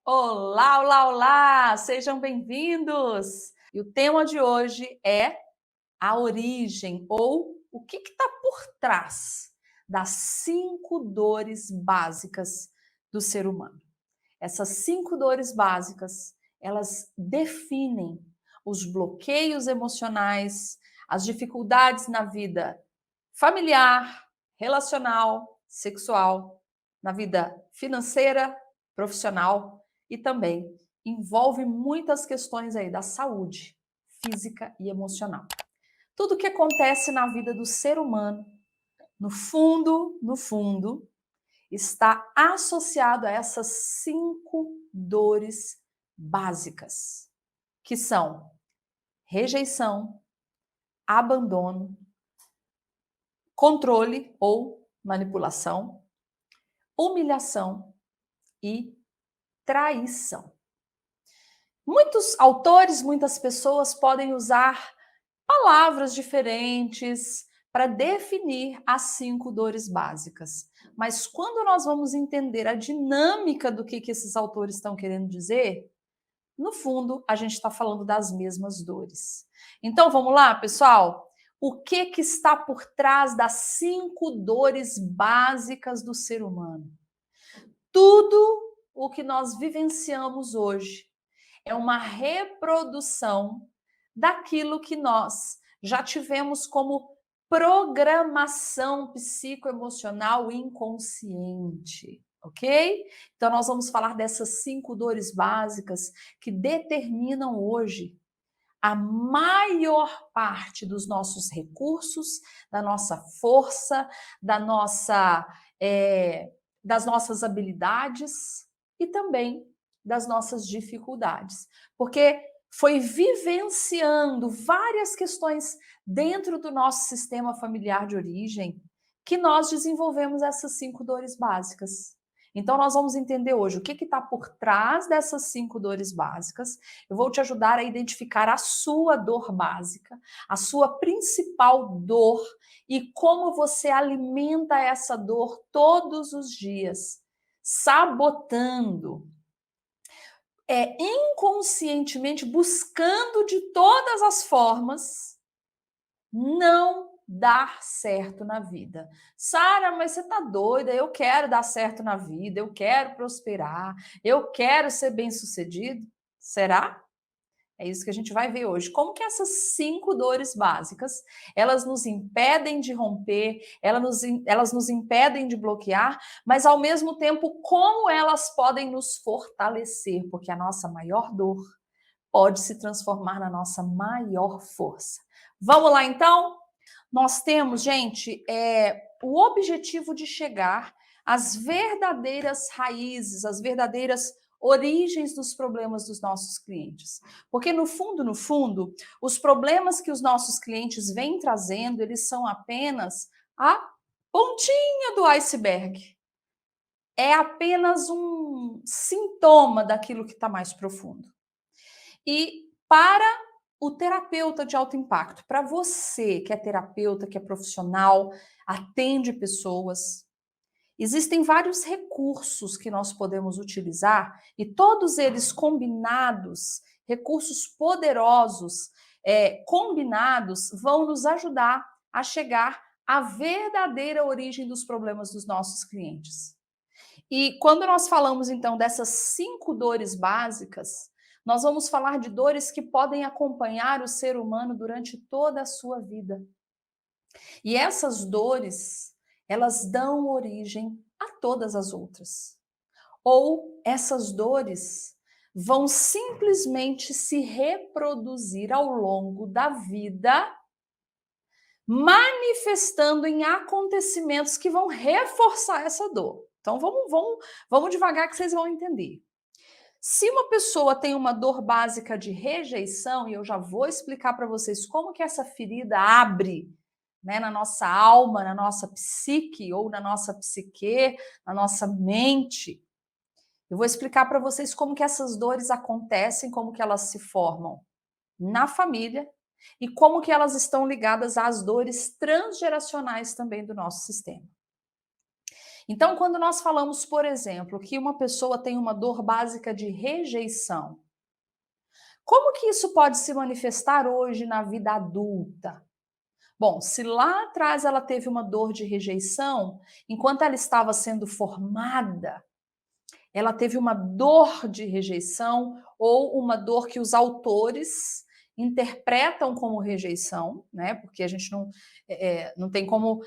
Olá, olá, olá! Sejam bem-vindos! E o tema de hoje é a origem ou o que está por trás das 5 dores básicas do ser humano. Essas 5 dores básicas, elas definem os bloqueios emocionais, as dificuldades na vida familiar, relacional, sexual, na vida financeira, profissional e também envolve muitas questões aí da saúde física e emocional. Tudo que acontece na vida do ser humano, no fundo, está associado a essas 5 dores básicas, que são rejeição, abandono, controle ou manipulação, humilhação e traição. Muitos autores, muitas pessoas podem usar palavras diferentes para definir as 5 dores básicas. Mas quando nós vamos entender a dinâmica do que esses autores estão querendo dizer, no fundo, a gente está falando das mesmas dores. Então vamos lá, pessoal? O que está por trás das 5 dores básicas do ser humano? Tudo o que nós vivenciamos hoje é uma reprodução daquilo que nós já tivemos como programação psicoemocional inconsciente, ok? Então, nós vamos falar dessas 5 dores básicas que determinam hoje a maior parte dos nossos recursos, da nossa força, da nossa, das nossas habilidades e também das nossas dificuldades. Porque foi vivenciando várias questões dentro do nosso sistema familiar de origem que nós desenvolvemos essas 5 dores básicas. Então, nós vamos entender hoje o que está por trás dessas 5 dores básicas. Eu vou te ajudar a identificar a sua dor básica, a sua principal dor e como você alimenta essa dor todos os dias, sabotando, inconscientemente, buscando de todas as formas não dar certo na vida. Sara, mas você tá doida? Eu quero dar certo na vida, eu quero prosperar, eu quero ser bem-sucedido. Será? É isso que a gente vai ver hoje. Como que essas 5 dores básicas, elas nos impedem de romper, elas nos impedem de bloquear, mas ao mesmo tempo, como elas podem nos fortalecer, porque a nossa maior dor pode se transformar na nossa maior força. Vamos lá então? Nós temos, gente, o objetivo de chegar às verdadeiras raízes, às verdadeiras origens dos problemas dos nossos clientes. Porque no fundo, os problemas que os nossos clientes vêm trazendo, eles são apenas a pontinha do iceberg. É apenas um sintoma daquilo que está mais profundo. E para o terapeuta de alto impacto, para você que é terapeuta, que é profissional, atende pessoas, existem vários recursos que nós podemos utilizar e todos eles combinados, recursos poderosos, combinados, vão nos ajudar a chegar à verdadeira origem dos problemas dos nossos clientes. E quando nós falamos então dessas 5 dores básicas, nós vamos falar de dores que podem acompanhar o ser humano durante toda a sua vida. E essas dores, elas dão origem a todas as outras. Ou essas dores vão simplesmente se reproduzir ao longo da vida, manifestando em acontecimentos que vão reforçar essa dor. Então vamos devagar que vocês vão entender. Se uma pessoa tem uma dor básica de rejeição, e eu já vou explicar para vocês como que essa ferida abre, né, na nossa alma, na nossa psique ou na nossa psique, na nossa mente. Eu vou explicar para vocês como que essas dores acontecem, como que elas se formam na família e como que elas estão ligadas às dores transgeracionais também do nosso sistema. Então, quando nós falamos, por exemplo, que uma pessoa tem uma dor básica de rejeição, como que isso pode se manifestar hoje na vida adulta? Bom, se lá atrás ela teve uma dor de rejeição, enquanto ela estava sendo formada, ela teve uma dor de rejeição ou uma dor que os autores interpretam como rejeição, né? Porque a gente não tem como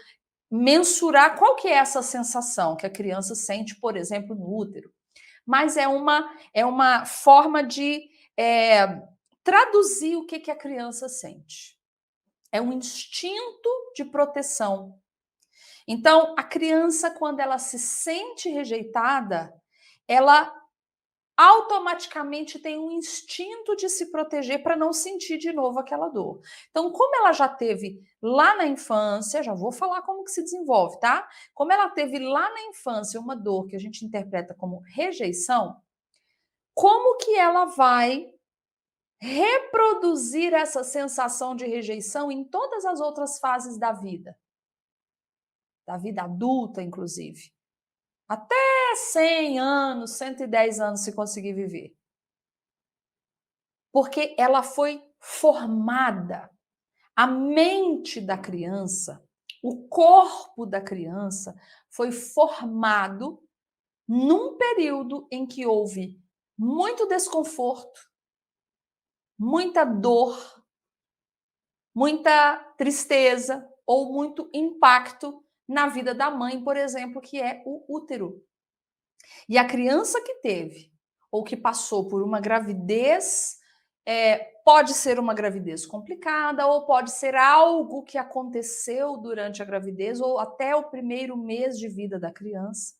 mensurar qual que é essa sensação que a criança sente, por exemplo, no útero. Mas é uma forma de traduzir o que a criança sente. É um instinto de proteção. Então, a criança, quando ela se sente rejeitada, ela automaticamente tem um instinto de se proteger para não sentir de novo aquela dor. Então, como ela já teve lá na infância, já vou falar como que se desenvolve, tá? Como ela teve lá na infância uma dor que a gente interpreta como rejeição, como que ela vai reproduzir essa sensação de rejeição em todas as outras fases da vida adulta, inclusive? Até 100 anos, 110 anos se conseguir viver. Porque ela foi formada. A mente da criança, o corpo da criança foi formado num período em que houve muito desconforto, muita dor, muita tristeza ou muito impacto na vida da mãe, por exemplo, que é o útero. E a criança que teve ou que passou por uma gravidez, pode ser uma gravidez complicada ou pode ser algo que aconteceu durante a gravidez ou até o primeiro mês de vida da criança,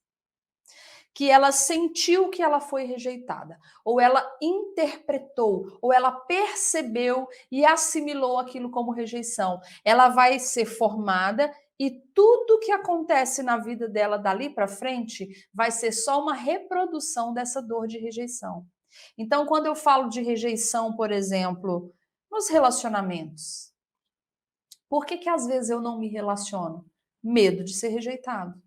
que ela sentiu que ela foi rejeitada, ou ela interpretou, ou ela percebeu e assimilou aquilo como rejeição. Ela vai ser formada e tudo que acontece na vida dela dali para frente vai ser só uma reprodução dessa dor de rejeição. Então, quando eu falo de rejeição, por exemplo, nos relacionamentos, por que às vezes eu não me relaciono? Medo de ser rejeitado.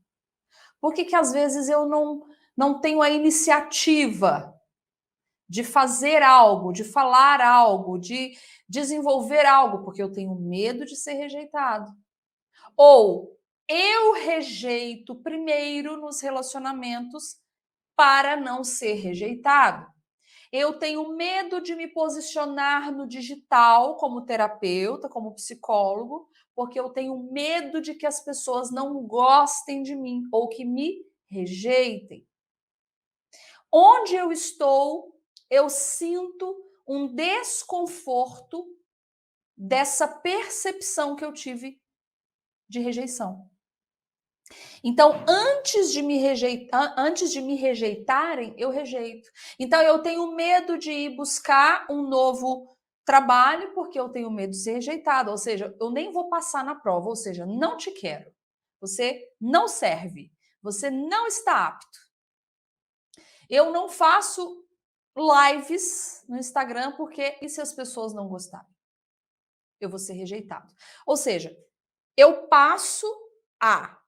Por que às vezes eu não tenho a iniciativa de fazer algo, de falar algo, de desenvolver algo? Porque eu tenho medo de ser rejeitado. Ou eu rejeito primeiro nos relacionamentos para não ser rejeitado. Eu tenho medo de me posicionar no digital como terapeuta, como psicólogo, porque eu tenho medo de que as pessoas não gostem de mim ou que me rejeitem. Onde eu estou, eu sinto um desconforto dessa percepção que eu tive de rejeição. Então, antes de me rejeitarem, eu rejeito. Então, eu tenho medo de ir buscar um novo trabalho porque eu tenho medo de ser rejeitado, ou seja, eu nem vou passar na prova, ou seja, não te quero. Você não serve. Você não está apto. Eu não faço lives no Instagram porque e se as pessoas não gostarem? Eu vou ser rejeitado. Ou seja, eu passo a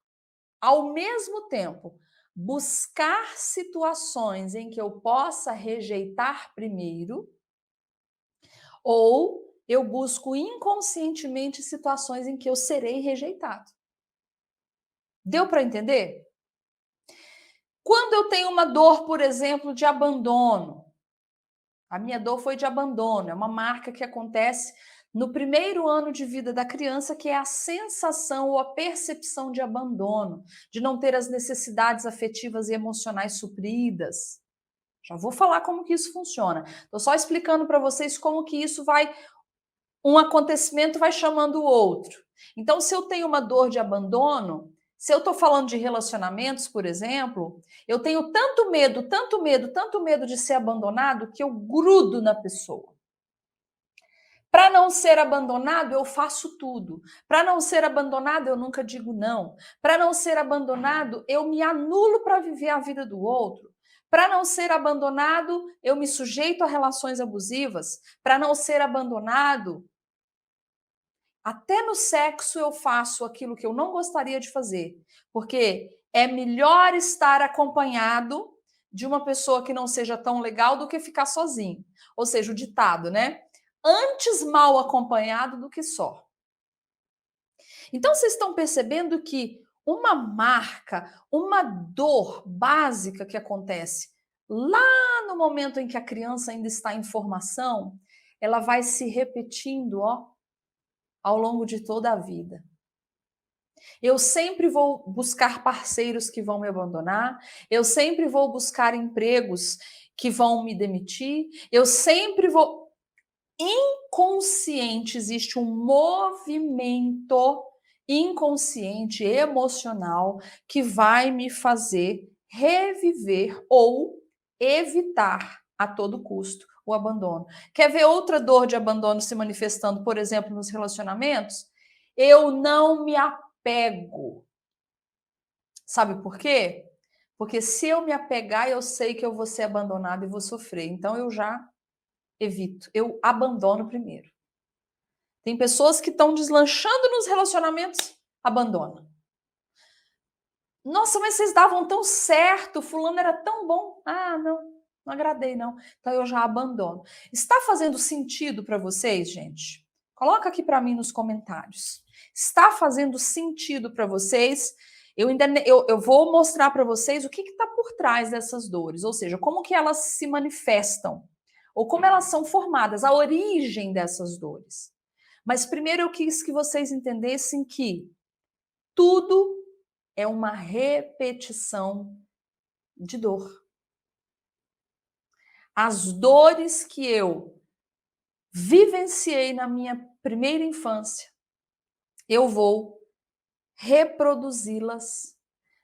ao mesmo tempo, buscar situações em que eu possa rejeitar primeiro, ou eu busco inconscientemente situações em que eu serei rejeitado. Deu para entender? Quando eu tenho uma dor, por exemplo, de abandono, a minha dor foi de abandono, é uma marca que acontece no primeiro ano de vida da criança, que é a sensação ou a percepção de abandono, de não ter as necessidades afetivas e emocionais supridas. Já vou falar como que isso funciona. Estou só explicando para vocês como que isso vai, um acontecimento vai chamando o outro. Então, se eu tenho uma dor de abandono, se eu estou falando de relacionamentos, por exemplo, eu tenho tanto medo, tanto medo, tanto medo de ser abandonado que eu grudo na pessoa. Para não ser abandonado, eu faço tudo. Para não ser abandonado, eu nunca digo não. Para não ser abandonado, eu me anulo para viver a vida do outro. Para não ser abandonado, eu me sujeito a relações abusivas. Para não ser abandonado, até no sexo eu faço aquilo que eu não gostaria de fazer, porque É melhor estar acompanhado de uma pessoa que não seja tão legal do que ficar sozinho. Ou seja, o ditado, né? Antes mal acompanhado do que só. Então, vocês estão percebendo que uma marca, uma dor básica que acontece lá no momento em que a criança ainda está em formação, ela vai se repetindo, ó, ao longo de toda a vida. Eu sempre vou buscar parceiros que vão me abandonar, eu sempre vou buscar empregos que vão me demitir, eu sempre vou. Inconsciente, existe um movimento inconsciente, emocional, que vai me fazer reviver ou evitar a todo custo o abandono. Quer ver outra dor de abandono se manifestando, por exemplo, nos relacionamentos? Eu não me apego. Sabe por quê? Porque se eu me apegar, eu sei que eu vou ser abandonada e vou sofrer. Então eu já evito, eu abandono primeiro. Tem pessoas que estão deslanchando nos relacionamentos, abandona. Nossa, mas vocês davam tão certo, fulano era tão bom. Ah, não agradei não. Então eu já abandono. Está fazendo sentido para vocês, gente? Coloca aqui para mim nos comentários. Está fazendo sentido para vocês? Eu vou mostrar para vocês o que está por trás dessas dores, ou seja, como que elas se manifestam, ou como elas são formadas, a origem dessas dores. Mas primeiro eu quis que vocês entendessem que tudo é uma repetição de dor. As dores que eu vivenciei na minha primeira infância, eu vou reproduzi-las,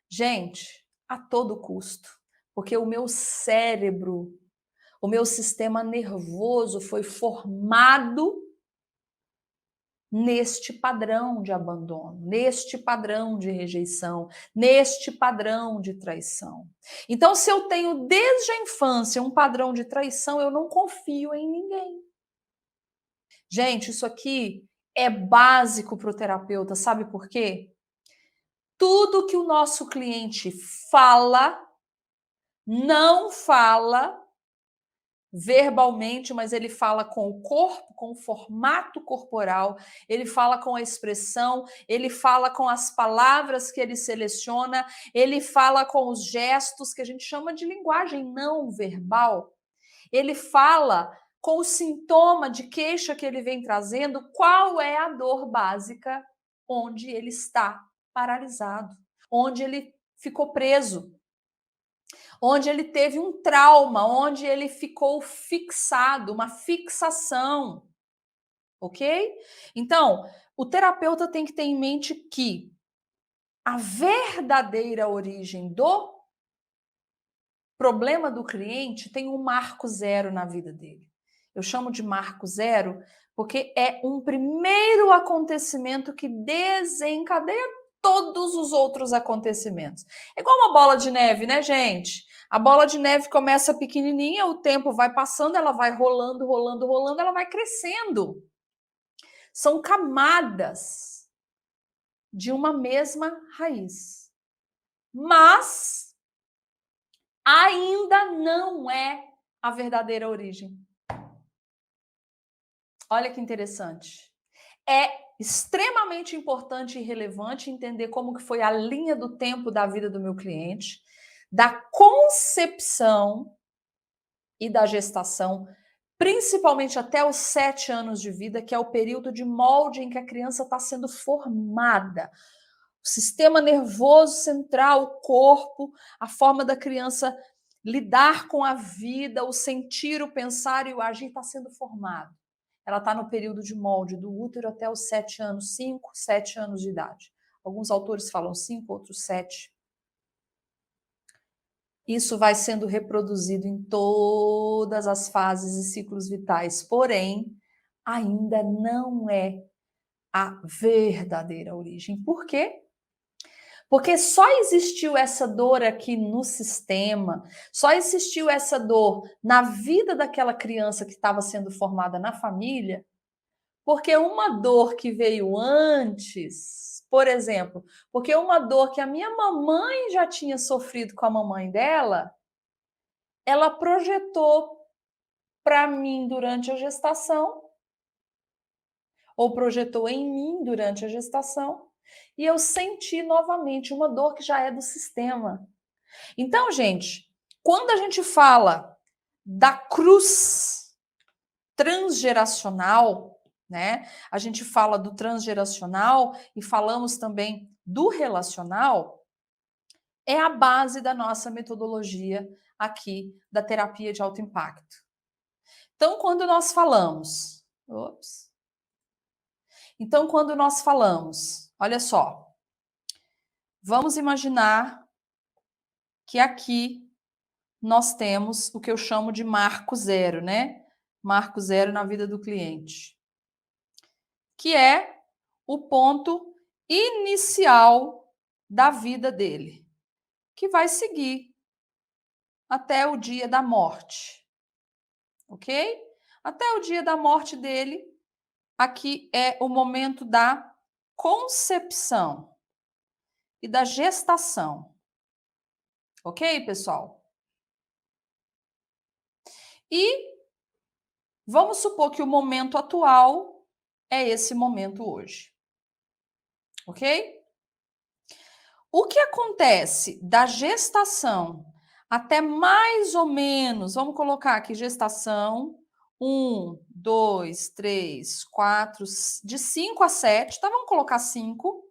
gente, a todo custo, porque o meu cérebro, o meu sistema nervoso foi formado neste padrão de abandono, neste padrão de rejeição, neste padrão de traição. Então, se eu tenho desde a infância um padrão de traição, eu não confio em ninguém. Gente, isso aqui é básico para o terapeuta, sabe por quê? Tudo que o nosso cliente fala, não fala verbalmente, mas ele fala com o corpo, com o formato corporal, ele fala com a expressão, ele fala com as palavras que ele seleciona, ele fala com os gestos que a gente chama de linguagem não verbal. Ele fala com o sintoma de queixa que ele vem trazendo, qual é a dor básica onde ele está paralisado, onde ele ficou preso, onde ele teve um trauma, onde ele ficou fixado, uma fixação, ok? Então, o terapeuta tem que ter em mente que a verdadeira origem do problema do cliente tem um marco zero na vida dele. Eu chamo de marco zero porque é um primeiro acontecimento que desencadeia todos os outros acontecimentos. É igual uma bola de neve, né, gente? A bola de neve começa pequenininha, o tempo vai passando, ela vai rolando, rolando, rolando, ela vai crescendo. São camadas de uma mesma raiz. Mas ainda não é a verdadeira origem. Olha que interessante. É extremamente importante e relevante entender como que foi a linha do tempo da vida do meu cliente, da concepção e da gestação, principalmente até os 7 anos de vida, que é o período de molde em que a criança está sendo formada. O sistema nervoso central, o corpo, a forma da criança lidar com a vida, o sentir, o pensar e o agir está sendo formado. Ela está no período de molde do útero até os 7 anos, 5, 7 anos de idade. Alguns autores falam 5, outros 7. Isso vai sendo reproduzido em todas as fases e ciclos vitais, porém, ainda não é a verdadeira origem. Por quê? Porque só existiu essa dor aqui no sistema, só existiu essa dor na vida daquela criança que estava sendo formada na família, porque uma dor que veio antes por exemplo, porque uma dor que a minha mamãe já tinha sofrido com a mamãe dela, ela projetou para mim durante a gestação, ou projetou em mim durante a gestação, e eu senti novamente uma dor que já é do sistema. Então, gente, quando a gente fala da cruz transgeracional, né? A gente fala do transgeracional e falamos também do relacional, é a base da nossa metodologia aqui da terapia de alto impacto. Então, quando nós falamos, olha só, vamos imaginar que aqui nós temos o que eu chamo de marco zero, né? Marco zero na vida do cliente, que é o ponto inicial da vida dele, que vai seguir até o dia da morte, ok? Até o dia da morte dele, aqui é o momento da concepção e da gestação, ok, pessoal? E vamos supor que o momento atual é esse momento hoje, ok? O que acontece da gestação até mais ou menos, vamos colocar aqui gestação, 1, 2, 3, 4, de 5 a 7, tá? Vamos colocar 5.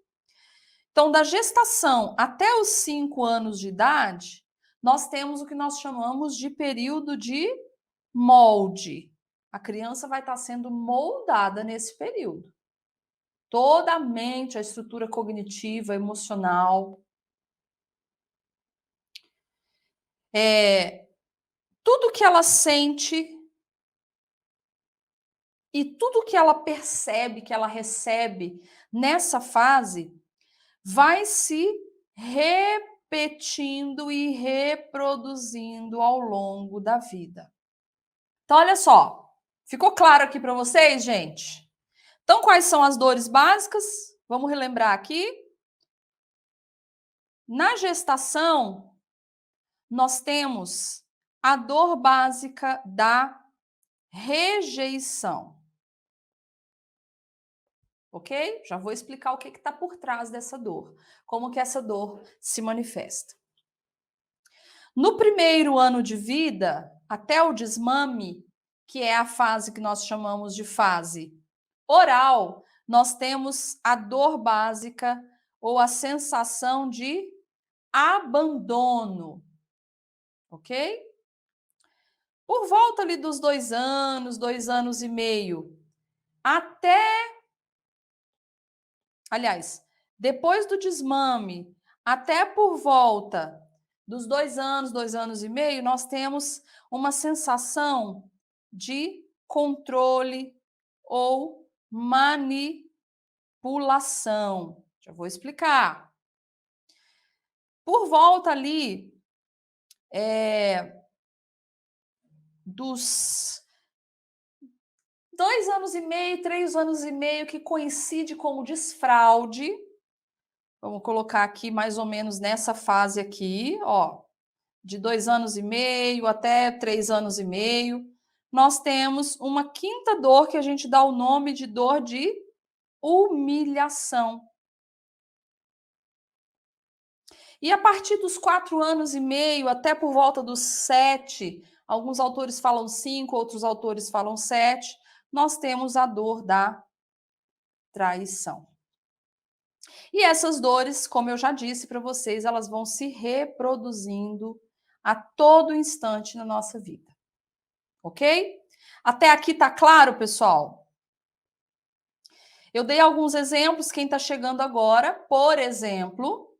Então, da gestação até os 5 anos de idade, nós temos o que nós chamamos de período de molde. A criança vai estar sendo moldada nesse período. Toda a mente, a estrutura cognitiva, emocional, tudo que ela sente e tudo que ela percebe, que ela recebe nessa fase, vai se repetindo e reproduzindo ao longo da vida. Então, olha só, ficou claro aqui para vocês, gente? Então, quais são as dores básicas? Vamos relembrar aqui. Na gestação, nós temos a dor básica da rejeição. Ok? Já vou explicar o que está por trás dessa dor, como que essa dor se manifesta. No primeiro ano de vida, até o desmame, que é a fase que nós chamamos de fase oral, nós temos a dor básica ou a sensação de abandono, ok? Por volta ali dos 2 anos e meio, aliás, depois do desmame, até por volta dos 2 anos e meio, nós temos uma sensação de controle ou manipulação. Já vou explicar. Por volta ali dos 2 anos e meio, 3 anos e meio, que coincide com o desfraude. Vamos colocar aqui mais ou menos nessa fase aqui, ó, de 2 anos e meio até 3 anos e meio. Nós temos uma quinta dor que a gente dá o nome de dor de humilhação. E a partir dos 4 anos e meio, até por volta dos 7, alguns autores falam 5, outros autores falam 7, nós temos a dor da traição. E essas dores, como eu já disse para vocês, elas vão se reproduzindo a todo instante na nossa vida. Ok? Até aqui tá claro, pessoal? Eu dei alguns exemplos, quem está chegando agora, por exemplo,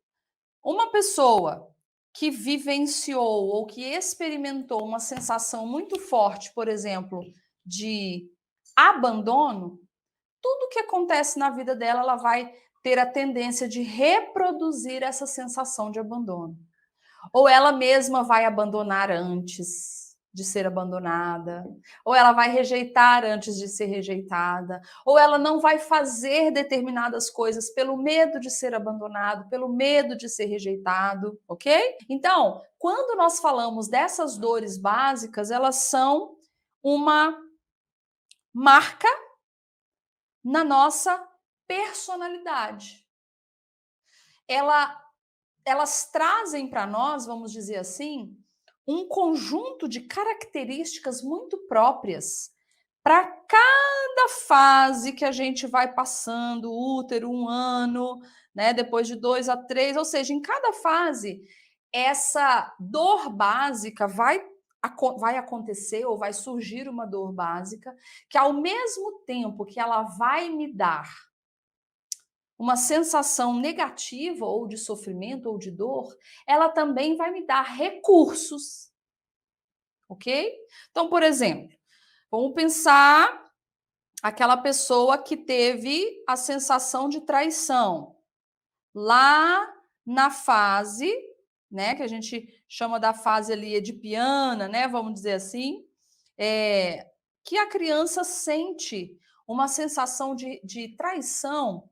uma pessoa que vivenciou ou que experimentou uma sensação muito forte, por exemplo, de abandono, tudo que acontece na vida dela, ela vai ter a tendência de reproduzir essa sensação de abandono. Ou ela mesma vai abandonar antes, de ser abandonada, ou ela vai rejeitar antes de ser rejeitada, ou ela não vai fazer determinadas coisas pelo medo de ser abandonado, pelo medo de ser rejeitado, ok? Então, quando nós falamos dessas dores básicas, elas são uma marca na nossa personalidade. Elas trazem para nós, vamos dizer assim, um conjunto de características muito próprias para cada fase que a gente vai passando, útero, 1 ano, né? Depois de 2 a 3, ou seja, em cada fase, essa dor básica vai acontecer ou vai surgir uma dor básica que, ao mesmo tempo que ela vai me dar uma sensação negativa ou de sofrimento ou de dor, ela também vai me dar recursos, ok? Então, por exemplo, vamos pensar aquela pessoa que teve a sensação de traição lá na fase, né, que a gente chama da fase ali edipiana, né, vamos dizer assim, que a criança sente uma sensação de traição.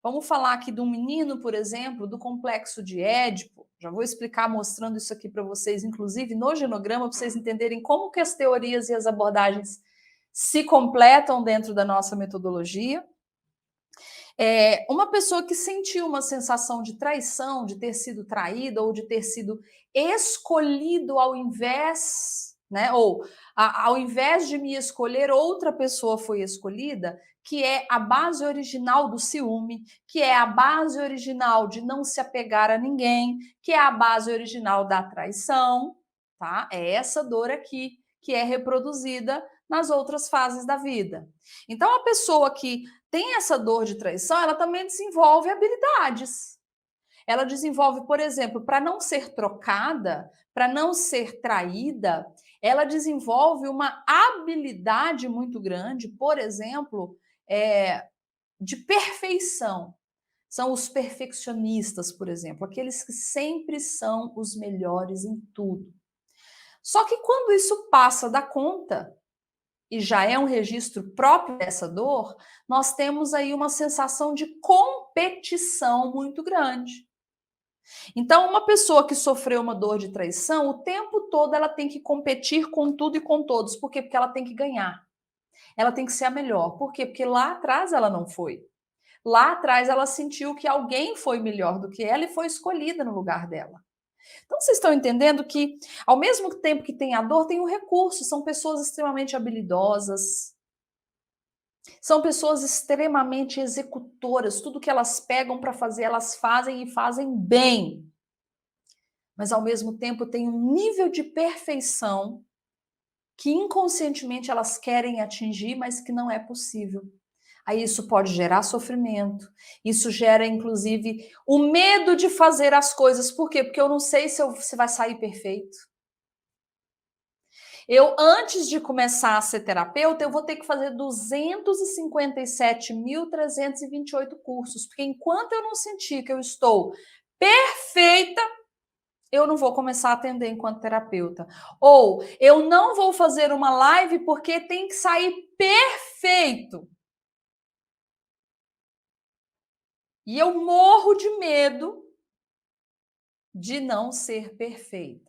Vamos falar aqui de um menino, por exemplo, do complexo de Édipo. Já vou explicar mostrando isso aqui para vocês, inclusive no genograma, para vocês entenderem como que as teorias e as abordagens se completam dentro da nossa metodologia. Uma pessoa que sentiu uma sensação de traição, de ter sido traída ou de ter sido escolhido ao invés, né? Ou ao invés de me escolher, outra pessoa foi escolhida, que é a base original do ciúme, que é a base original de não se apegar a ninguém, que é a base original da traição, tá? É essa dor aqui que é reproduzida nas outras fases da vida. Então, a pessoa que tem essa dor de traição, ela também desenvolve habilidades. Ela desenvolve, por exemplo, para não ser trocada, para não ser traída, ela desenvolve uma habilidade muito grande, por exemplo, de perfeição. São os perfeccionistas, por exemplo, aqueles que sempre são os melhores em tudo. Só que quando isso passa da conta, e já é um registro próprio dessa dor, nós temos aí uma sensação de competição muito grande. Então, uma pessoa que sofreu uma dor de traição, o tempo todo ela tem que competir com tudo e com todos. Por quê? Porque ela tem que ganhar. Ela tem que ser a melhor. Por quê? Porque lá atrás ela não foi. Lá atrás ela sentiu que alguém foi melhor do que ela e foi escolhida no lugar dela. Então, vocês estão entendendo que, ao mesmo tempo que tem a dor, tem o recurso. São pessoas extremamente habilidosas, são pessoas extremamente executoras. Tudo que elas pegam para fazer, elas fazem e fazem bem. Mas, ao mesmo tempo, tem um nível de perfeição que inconscientemente elas querem atingir, mas que não é possível. Aí isso pode gerar sofrimento, isso gera, inclusive, o medo de fazer as coisas. Por quê? Porque eu não sei se vai sair perfeito. Eu, antes de começar a ser terapeuta, eu vou ter que fazer 257.328 cursos, porque enquanto eu não sentir que eu estou perfeita, eu não vou começar a atender enquanto terapeuta. Ou eu não vou fazer uma live porque tem que sair perfeito. E eu morro de medo de não ser perfeita.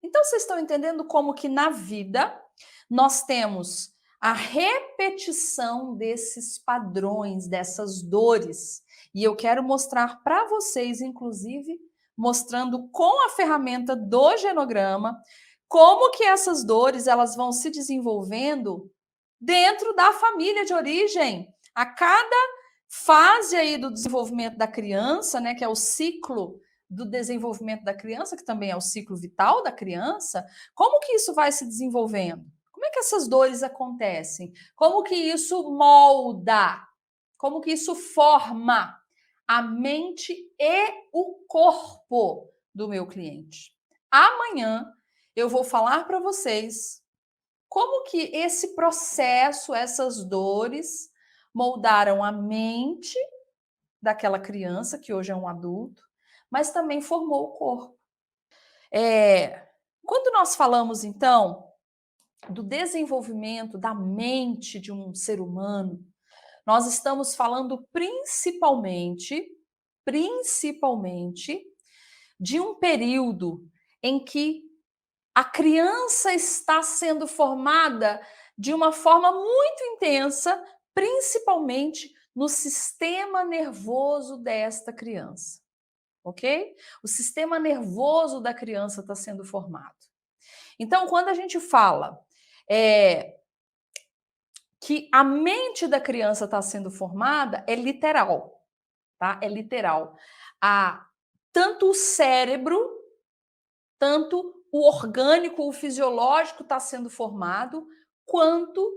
Então, vocês estão entendendo como que na vida nós temos a repetição desses padrões, dessas dores. E eu quero mostrar para vocês, inclusive, mostrando com a ferramenta do genograma, como que essas dores elas vão se desenvolvendo dentro da família de origem. A cada fase aí do desenvolvimento da criança, né, que é o ciclo do desenvolvimento da criança, que também é o ciclo vital da criança, como que isso vai se desenvolvendo? Como é que essas dores acontecem? Como que isso molda? Como que isso forma a mente e o corpo do meu cliente? Amanhã eu vou falar para vocês como que esse processo, essas dores, moldaram a mente daquela criança, que hoje é um adulto, mas também formou o corpo. Quando nós falamos, então, do desenvolvimento da mente de um ser humano, nós estamos falando principalmente de um período em que a criança está sendo formada de uma forma muito intensa, principalmente no sistema nervoso desta criança, ok? O sistema nervoso da criança está sendo formado. Então, quando a gente fala que a mente da criança está sendo formada, é literal, tá? É literal. Tanto o cérebro, tanto o orgânico, o fisiológico está sendo formado, quanto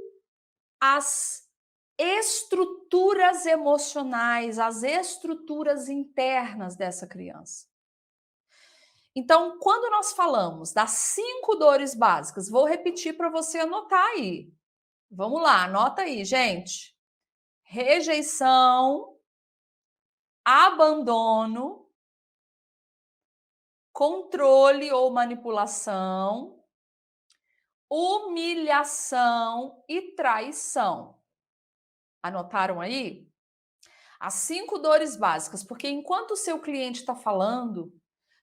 as estruturas emocionais, as estruturas internas dessa criança. Então, quando nós falamos das 5 dores básicas, vou repetir para você anotar aí. Vamos lá, anota aí, gente. Rejeição, abandono, controle ou manipulação, humilhação e traição. Anotaram aí? As 5 dores básicas, porque enquanto o seu cliente está falando,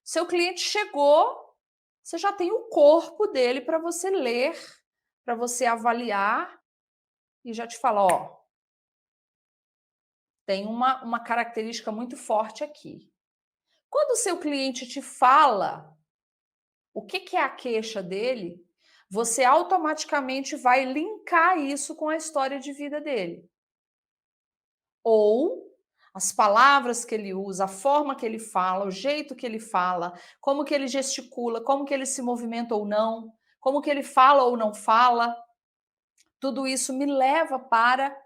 seu cliente chegou, você já tem o corpo dele para você ler, para você avaliar e já te fala, ó, tem uma característica muito forte aqui. Quando o seu cliente te fala o que é a queixa dele, você automaticamente vai linkar isso com a história de vida dele. Ou as palavras que ele usa, a forma que ele fala, o jeito que ele fala, como que ele gesticula, como que ele se movimenta ou não, como que ele fala ou não fala, tudo isso me leva para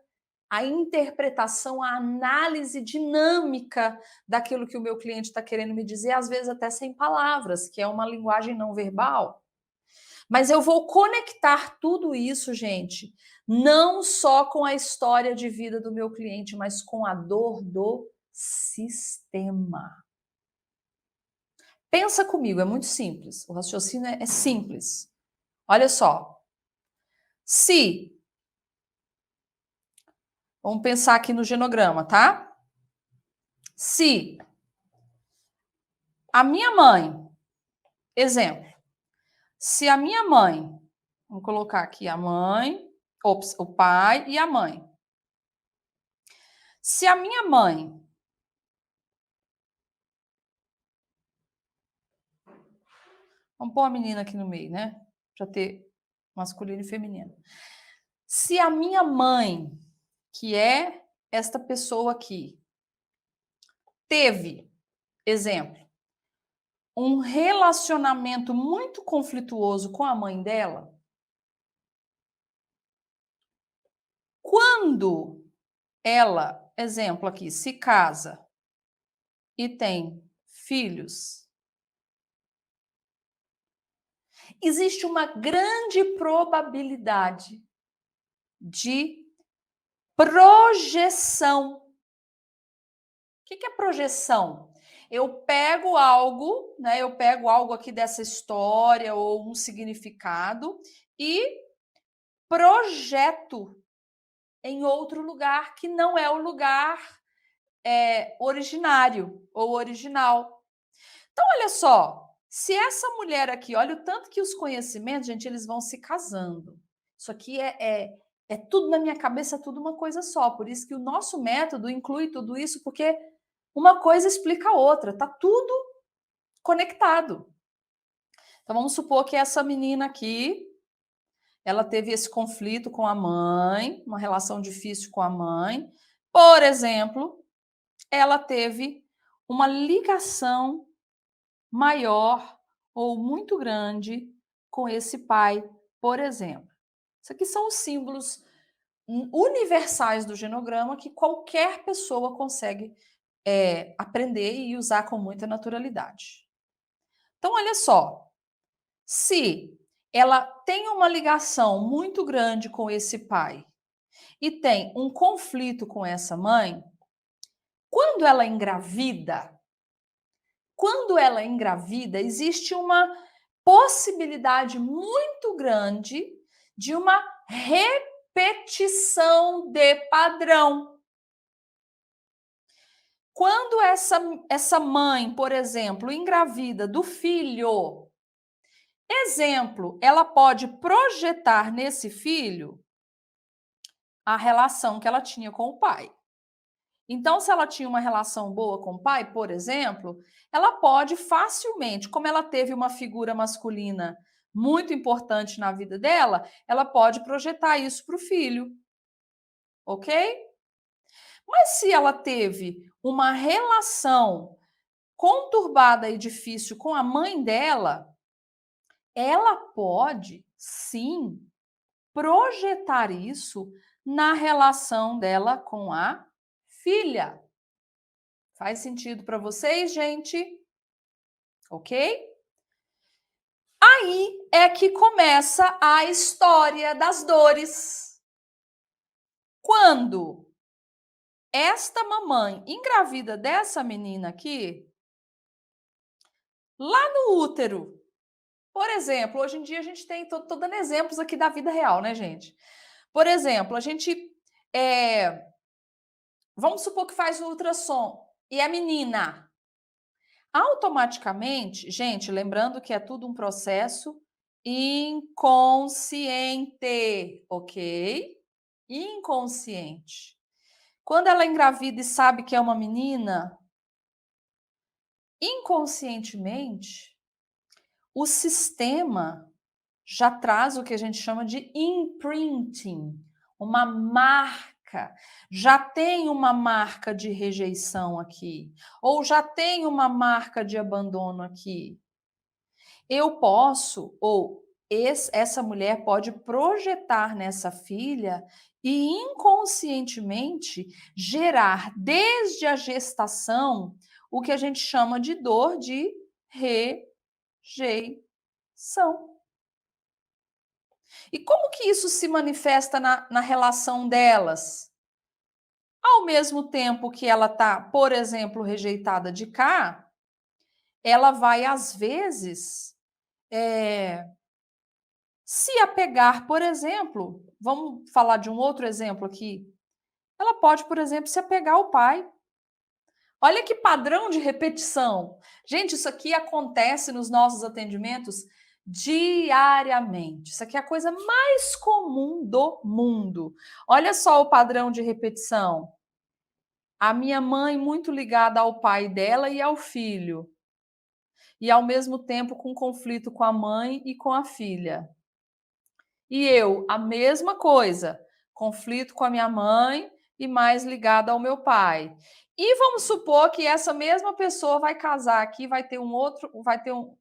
a interpretação, a análise dinâmica daquilo que o meu cliente está querendo me dizer, às vezes até sem palavras, que é uma linguagem não verbal. Mas eu vou conectar tudo isso, gente, não só com a história de vida do meu cliente, mas com a dor do sistema. Pensa comigo, é muito simples. O raciocínio é simples. Olha só. Se, vamos pensar aqui no genograma, tá? Se a minha mãe, exemplo, se a minha mãe, vamos colocar aqui a mãe, o pai e a mãe. Se a minha mãe vamos pôr a menina aqui no meio, né? Para ter masculino e feminino. Se a minha mãe, que é esta pessoa aqui, teve, exemplo, um relacionamento muito conflituoso com a mãe dela, quando ela, exemplo aqui, se casa e tem filhos, existe uma grande probabilidade de projeção. O que é projeção? Eu pego algo, né? Eu pego algo aqui dessa história ou um significado e projeto em outro lugar que não é o lugar originário ou original. Então, olha só, se essa mulher aqui, olha o tanto que os conhecimentos, gente, eles vão se casando. Isso aqui é tudo na minha cabeça, é tudo uma coisa só. Por isso que o nosso método inclui tudo isso, porque uma coisa explica a outra, tá tudo conectado. Então vamos supor que essa menina aqui, ela teve esse conflito com a mãe, uma relação difícil com a mãe. Por exemplo, ela teve uma ligação maior ou muito grande com esse pai, por exemplo. Isso aqui são os símbolos universais do genograma que qualquer pessoa consegue aprender e usar com muita naturalidade. Então, olha só, se ela tem uma ligação muito grande com esse pai e tem um conflito com essa mãe, quando ela engravida, existe possibilidade muito grande de uma repetição de padrão. Quando essa mãe, por exemplo, engravida do filho, exemplo, ela pode projetar nesse filho a relação que ela tinha com o pai. Então, se ela tinha uma relação boa com o pai, por exemplo, ela pode facilmente, como ela teve uma figura masculina muito importante na vida dela, ela pode projetar isso para o filho, ok? Mas se ela teve uma relação conturbada e difícil com a mãe dela, ela pode sim projetar isso na relação dela com a filha. Faz sentido para vocês, gente? Ok? Aí é que começa a história das dores. Quando esta mamãe engravida dessa menina aqui, lá no útero, por exemplo, hoje em dia a gente tem, tô dando exemplos aqui da vida real, né, gente? Por exemplo, a gente, vamos supor que faz o ultrassom e é menina. Automaticamente, gente, lembrando que é tudo um processo inconsciente, ok? Inconsciente. Quando ela engravida e sabe que é uma menina, inconscientemente, o sistema já traz o que a gente chama de imprinting, uma marca. Já tem uma marca de rejeição aqui, ou já tem uma marca de abandono aqui. Eu posso, ou essa mulher pode projetar nessa filha e inconscientemente gerar desde a gestação o que a gente chama de dor de rejeição. E como que isso se manifesta na relação delas? Ao mesmo tempo que ela está, por exemplo, rejeitada de cá, ela vai, às vezes, se apegar, por exemplo, vamos falar de um outro exemplo aqui. Ela pode, por exemplo, se apegar ao pai. Olha que padrão de repetição. Gente, isso aqui acontece nos nossos atendimentos diariamente. Isso aqui é a coisa mais comum do mundo. Olha só o padrão de repetição. A minha mãe muito ligada ao pai dela e ao filho. E ao mesmo tempo com conflito com a mãe e com a filha. E eu, a mesma coisa, conflito com a minha mãe e mais ligada ao meu pai. E vamos supor que essa mesma pessoa vai casar aqui, vai ter um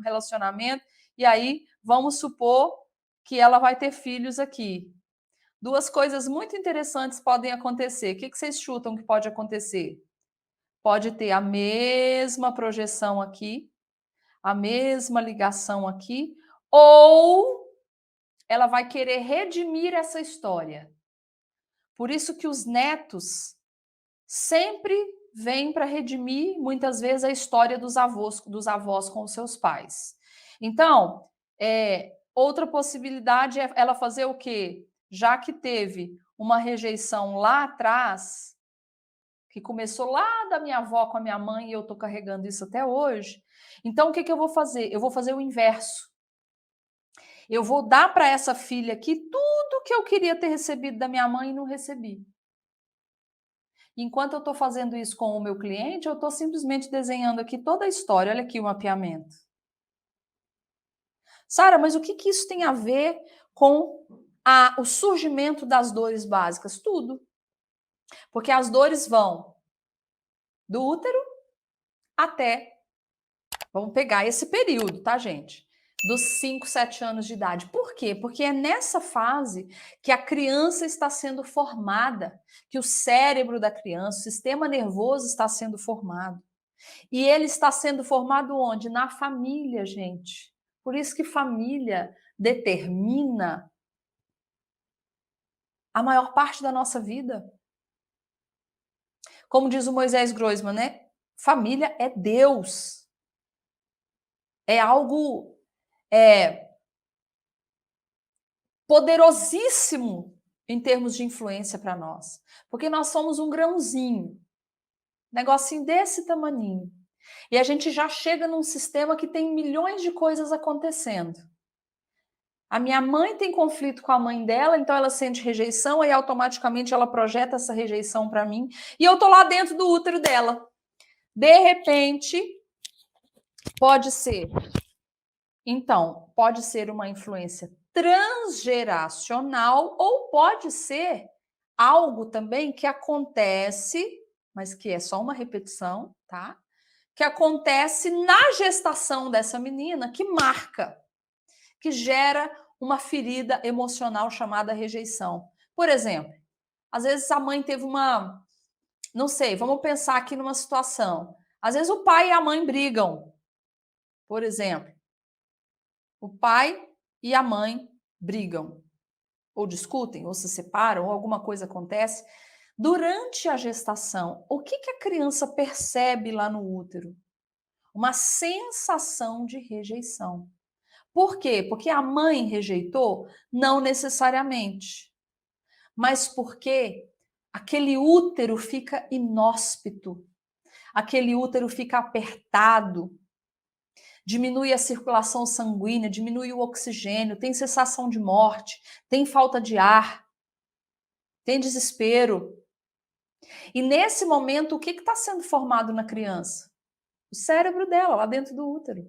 relacionamento, e aí vamos supor que ela vai ter filhos aqui. Duas coisas muito interessantes podem acontecer. O que vocês chutam que pode acontecer? Pode ter a mesma projeção aqui, a mesma ligação aqui, ou ela vai querer redimir essa história. Por isso que os netos sempre vêm para redimir, muitas vezes, a história dos avós com os seus pais. Então, outra possibilidade é ela fazer o quê? Já que teve uma rejeição lá atrás, que começou lá da minha avó com a minha mãe, e eu estou carregando isso até hoje, então o que eu vou fazer? Eu vou fazer o inverso. Eu vou dar para essa filha aqui tudo que eu queria ter recebido da minha mãe e não recebi. Enquanto eu estou fazendo isso com o meu cliente, eu estou simplesmente desenhando aqui toda a história. Olha aqui o mapeamento. Sara, mas o que isso tem a ver com o surgimento das dores básicas? Tudo. Porque as dores vão do útero até... Vamos pegar esse período, tá, gente? Dos 5, 7 anos de idade. Por quê? Porque é nessa fase que a criança está sendo formada, que o cérebro da criança, o sistema nervoso está sendo formado. E ele está sendo formado onde? Na família, gente. Por isso que família determina a maior parte da nossa vida. Como diz o Moisés Groisman, né? Família é Deus. É algo poderosíssimo em termos de influência para nós, porque nós somos um grãozinho, negocinho desse tamaninho, e a gente já chega num sistema que tem milhões de coisas acontecendo. A minha mãe tem conflito com a mãe dela, então ela sente rejeição, aí automaticamente ela projeta essa rejeição para mim, e eu tô lá dentro do útero dela. De repente, pode ser. Então, pode ser uma influência transgeracional ou pode ser algo também que acontece, mas que é só uma repetição, tá? Que acontece na gestação dessa menina, que marca, que gera uma ferida emocional chamada rejeição. Por exemplo, às vezes a mãe teve uma, não sei, vamos pensar aqui numa situação. Às vezes o pai e a mãe brigam, por exemplo. O pai e a mãe brigam, ou discutem, ou se separam, ou alguma coisa acontece. Durante a gestação, o que a criança percebe lá no útero? Uma sensação de rejeição. Por quê? Porque a mãe rejeitou? Não necessariamente. Mas porque aquele útero fica inóspito, aquele útero fica apertado, diminui a circulação sanguínea, diminui o oxigênio, tem sensação de morte, tem falta de ar, tem desespero. E nesse momento, o que está sendo formado na criança? O cérebro dela, lá dentro do útero.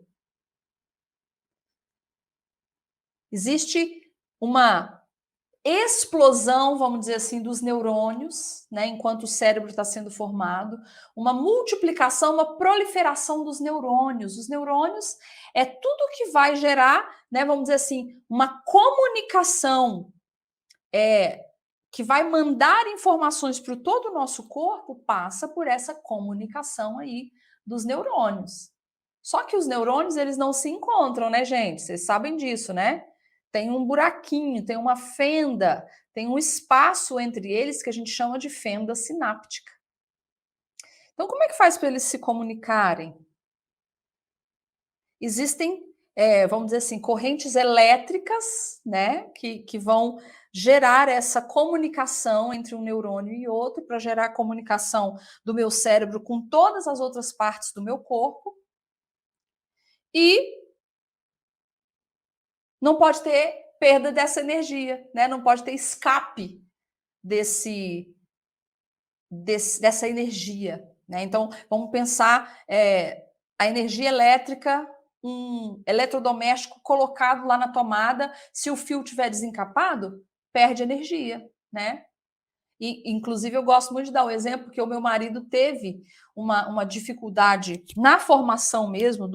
Existe uma explosão, vamos dizer assim, dos neurônios, né, enquanto o cérebro está sendo formado, uma multiplicação, uma proliferação dos neurônios. Os neurônios é tudo que vai gerar, né, vamos dizer assim, uma comunicação que vai mandar informações para todo o nosso corpo, passa por essa comunicação aí dos neurônios. Só que os neurônios, eles não se encontram, né, gente? Vocês sabem disso, né? Tem um buraquinho, tem uma fenda, tem um espaço entre eles que a gente chama de fenda sináptica. Então, como é que faz para eles se comunicarem? Existem, vamos dizer assim, correntes elétricas, né, que vão gerar essa comunicação entre um neurônio e outro, para gerar a comunicação do meu cérebro com todas as outras partes do meu corpo. E não pode ter perda dessa energia, né? Não pode ter escape dessa energia, né? Então, vamos pensar a energia elétrica, um eletrodoméstico colocado lá na tomada, se o fio tiver desencapado, perde energia, né? E, inclusive, eu gosto muito de dar o exemplo que o meu marido teve uma dificuldade na formação mesmo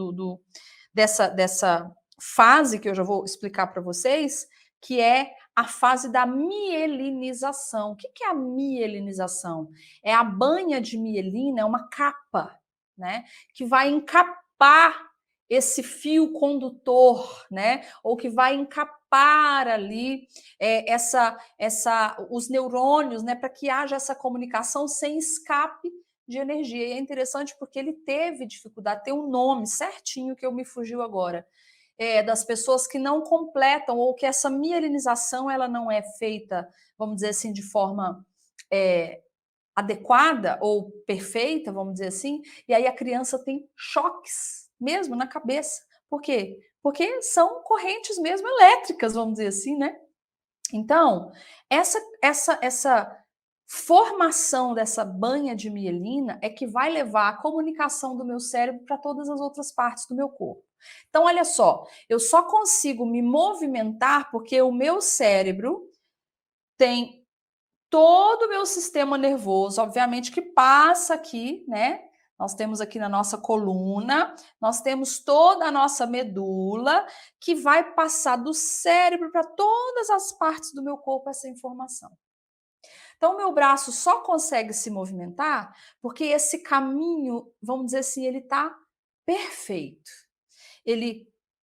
dessa fase que eu já vou explicar para vocês, que é a fase da mielinização. O que é a mielinização? É a banha de mielina, é uma capa, né, que vai encapar esse fio condutor, né, ou que vai encapar ali os neurônios, né, para que haja essa comunicação sem escape de energia. E é interessante porque ele teve dificuldade, tem um nome certinho que eu me fugiu agora, das pessoas que não completam ou que essa mielinização ela não é feita, vamos dizer assim, de forma adequada ou perfeita, vamos dizer assim, e aí a criança tem choques mesmo na cabeça. Por quê? Porque são correntes mesmo elétricas, vamos dizer assim, né? Então, essa formação dessa banha de mielina é que vai levar a comunicação do meu cérebro para todas as outras partes do meu corpo. Então, olha só, eu só consigo me movimentar porque o meu cérebro tem todo o meu sistema nervoso, obviamente que passa aqui, né? Nós temos aqui na nossa coluna, nós temos toda a nossa medula que vai passar do cérebro para todas as partes do meu corpo essa informação. Então, o meu braço só consegue se movimentar porque esse caminho, vamos dizer assim, ele está perfeito.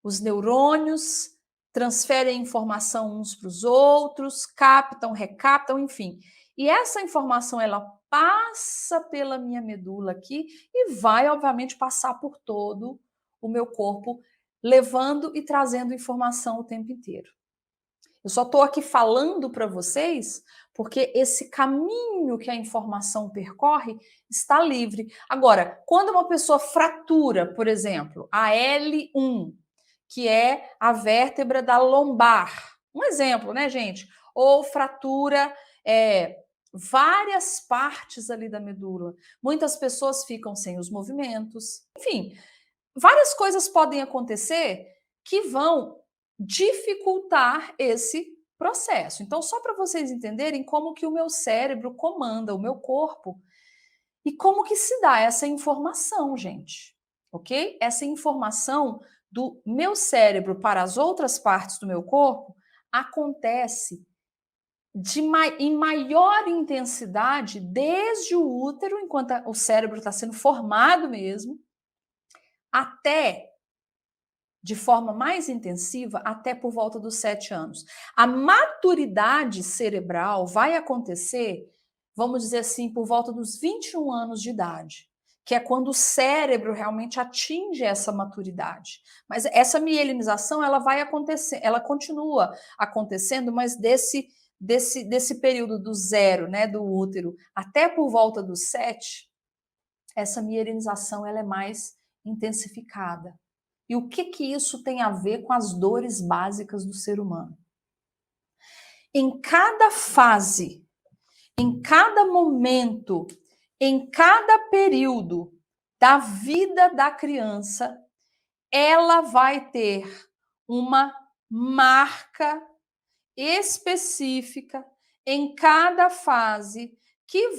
Os neurônios transferem informação uns para os outros, captam, recaptam, enfim. E essa informação ela passa pela minha medula aqui e vai, obviamente, passar por todo o meu corpo levando e trazendo informação o tempo inteiro. Eu só estou aqui falando para vocês porque esse caminho que a informação percorre está livre. Agora, quando uma pessoa fratura, por exemplo, a L1, que é a vértebra da lombar, um exemplo, né, gente? Ou fratura várias partes ali da medula. Muitas pessoas ficam sem os movimentos. Enfim, várias coisas podem acontecer que vão dificultar esse processo. Então, só para vocês entenderem como que o meu cérebro comanda o meu corpo e como que se dá essa informação, gente, ok? Essa informação do meu cérebro para as outras partes do meu corpo acontece em maior intensidade desde o útero, enquanto o cérebro está sendo formado mesmo, até de forma mais intensiva até por volta dos 7 anos. A maturidade cerebral vai acontecer, vamos dizer assim, por volta dos 21 anos de idade, que é quando o cérebro realmente atinge essa maturidade. Mas essa mielinização, ela vai acontecer, ela continua acontecendo, mas desse período do zero, né, do útero, até por volta dos 7, essa mielinização ela é mais intensificada. E o que isso tem a ver com as dores básicas do ser humano? Em cada fase, em cada momento, em cada período da vida da criança, ela vai ter uma marca específica em cada fase que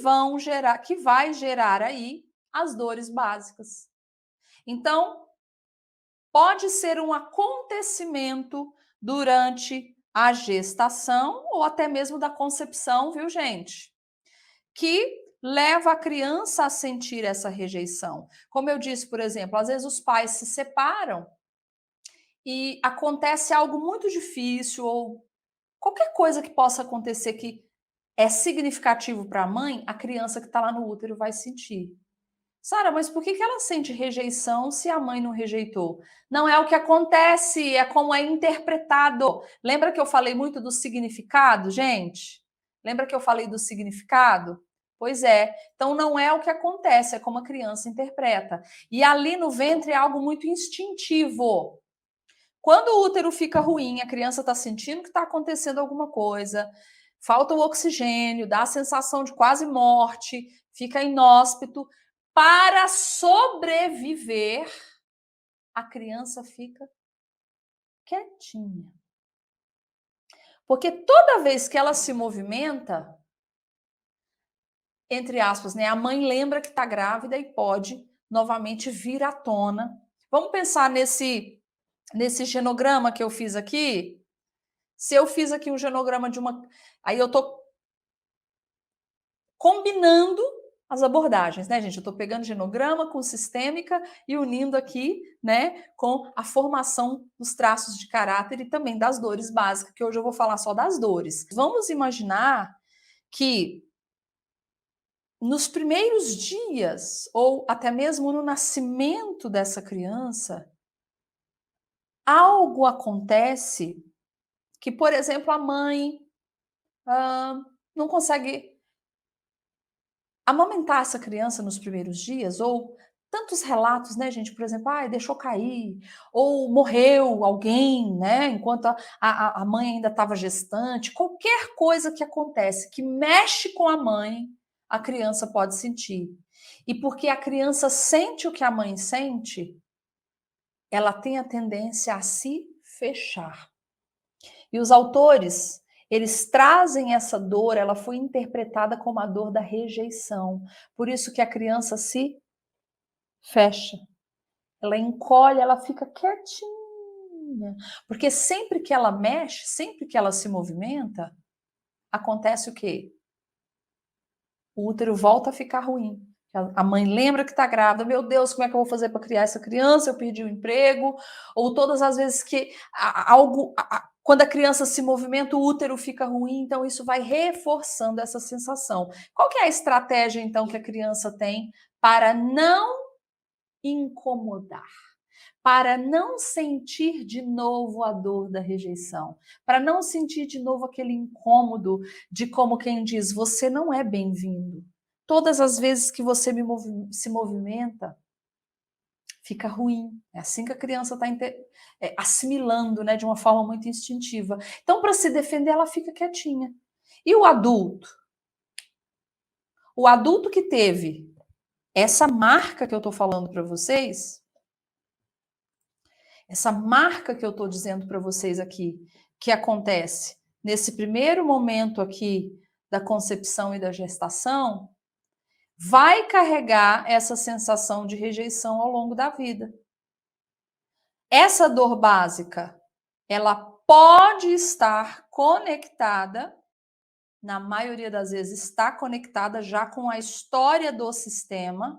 vai gerar aí as dores básicas. Então, pode ser um acontecimento durante a gestação ou até mesmo da concepção, viu, gente? Que leva a criança a sentir essa rejeição. Como eu disse, por exemplo, às vezes os pais se separam e acontece algo muito difícil ou qualquer coisa que possa acontecer que é significativo para a mãe, a criança que está lá no útero vai sentir. Sara, mas por que ela sente rejeição se a mãe não rejeitou? Não é o que acontece, é como é interpretado. Lembra que eu falei muito do significado, gente? Lembra que eu falei do significado? Pois é. Então não é o que acontece, é como a criança interpreta. E ali no ventre é algo muito instintivo. Quando o útero fica ruim, a criança está sentindo que está acontecendo alguma coisa, falta o oxigênio, dá a sensação de quase morte, fica inóspito. Para sobreviver, a criança fica quietinha. Porque toda vez que ela se movimenta, entre aspas, né, a mãe lembra que está grávida e pode novamente vir à tona. Vamos pensar nesse genograma que eu fiz aqui? Se eu fiz aqui um genograma de uma... Aí eu estou combinando as abordagens, né, gente? Eu estou pegando genograma com sistêmica e unindo aqui, né, com a formação dos traços de caráter e também das dores básicas, que hoje eu vou falar só das dores. Vamos imaginar que nos primeiros dias, ou até mesmo no nascimento dessa criança, algo acontece que, por exemplo, a mãe não consegue amamentar essa criança nos primeiros dias, ou tantos relatos, né, gente? Por exemplo, deixou cair, ou morreu alguém, né? Enquanto a mãe ainda estava gestante. Qualquer coisa que acontece, que mexe com a mãe, a criança pode sentir. E porque a criança sente o que a mãe sente, ela tem a tendência a se fechar. E os autores, eles trazem essa dor, ela foi interpretada como a dor da rejeição. Por isso que a criança se fecha. Ela encolhe, ela fica quietinha. Porque sempre que ela mexe, sempre que ela se movimenta, acontece o quê? O útero volta a ficar ruim. A mãe lembra que está grávida. Meu Deus, como é que eu vou fazer para criar essa criança? Eu perdi o emprego. Ou todas as vezes que quando a criança se movimenta, o útero fica ruim. Então, isso vai reforçando essa sensação. Qual que é a estratégia, então, que a criança tem para não incomodar? para não sentir de novo a dor da rejeição, para não sentir de novo aquele incômodo de como quem diz, você não é bem-vindo. Todas as vezes que você se movimenta, fica ruim. É assim que a criança está assimilando, né, de uma forma muito instintiva. Então, para se defender, ela fica quietinha. E o adulto? O adulto que teve essa marca que eu estou falando para vocês, essa marca que eu estou dizendo para vocês aqui, que acontece nesse primeiro momento aqui da concepção e da gestação, vai carregar essa sensação de rejeição ao longo da vida. Essa dor básica, ela pode estar conectada, na maioria das vezes está conectada já com a história do sistema,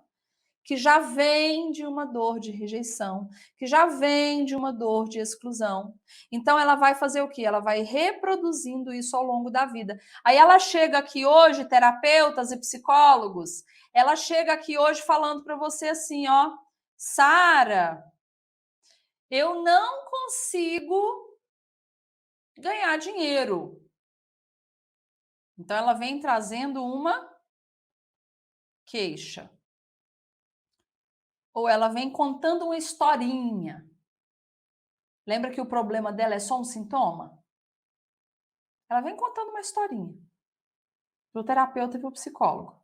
que já vem de uma dor de rejeição, que já vem de uma dor de exclusão. Então ela vai fazer o quê? Ela vai reproduzindo isso ao longo da vida. Aí ela chega aqui hoje, terapeutas e psicólogos, ela chega aqui hoje falando para você assim, ó, Sara, eu não consigo ganhar dinheiro. Então ela vem trazendo uma queixa. Ou ela vem contando uma historinha. Lembra que o problema dela é só um sintoma? Ela vem contando uma historinha para o terapeuta e para o psicólogo.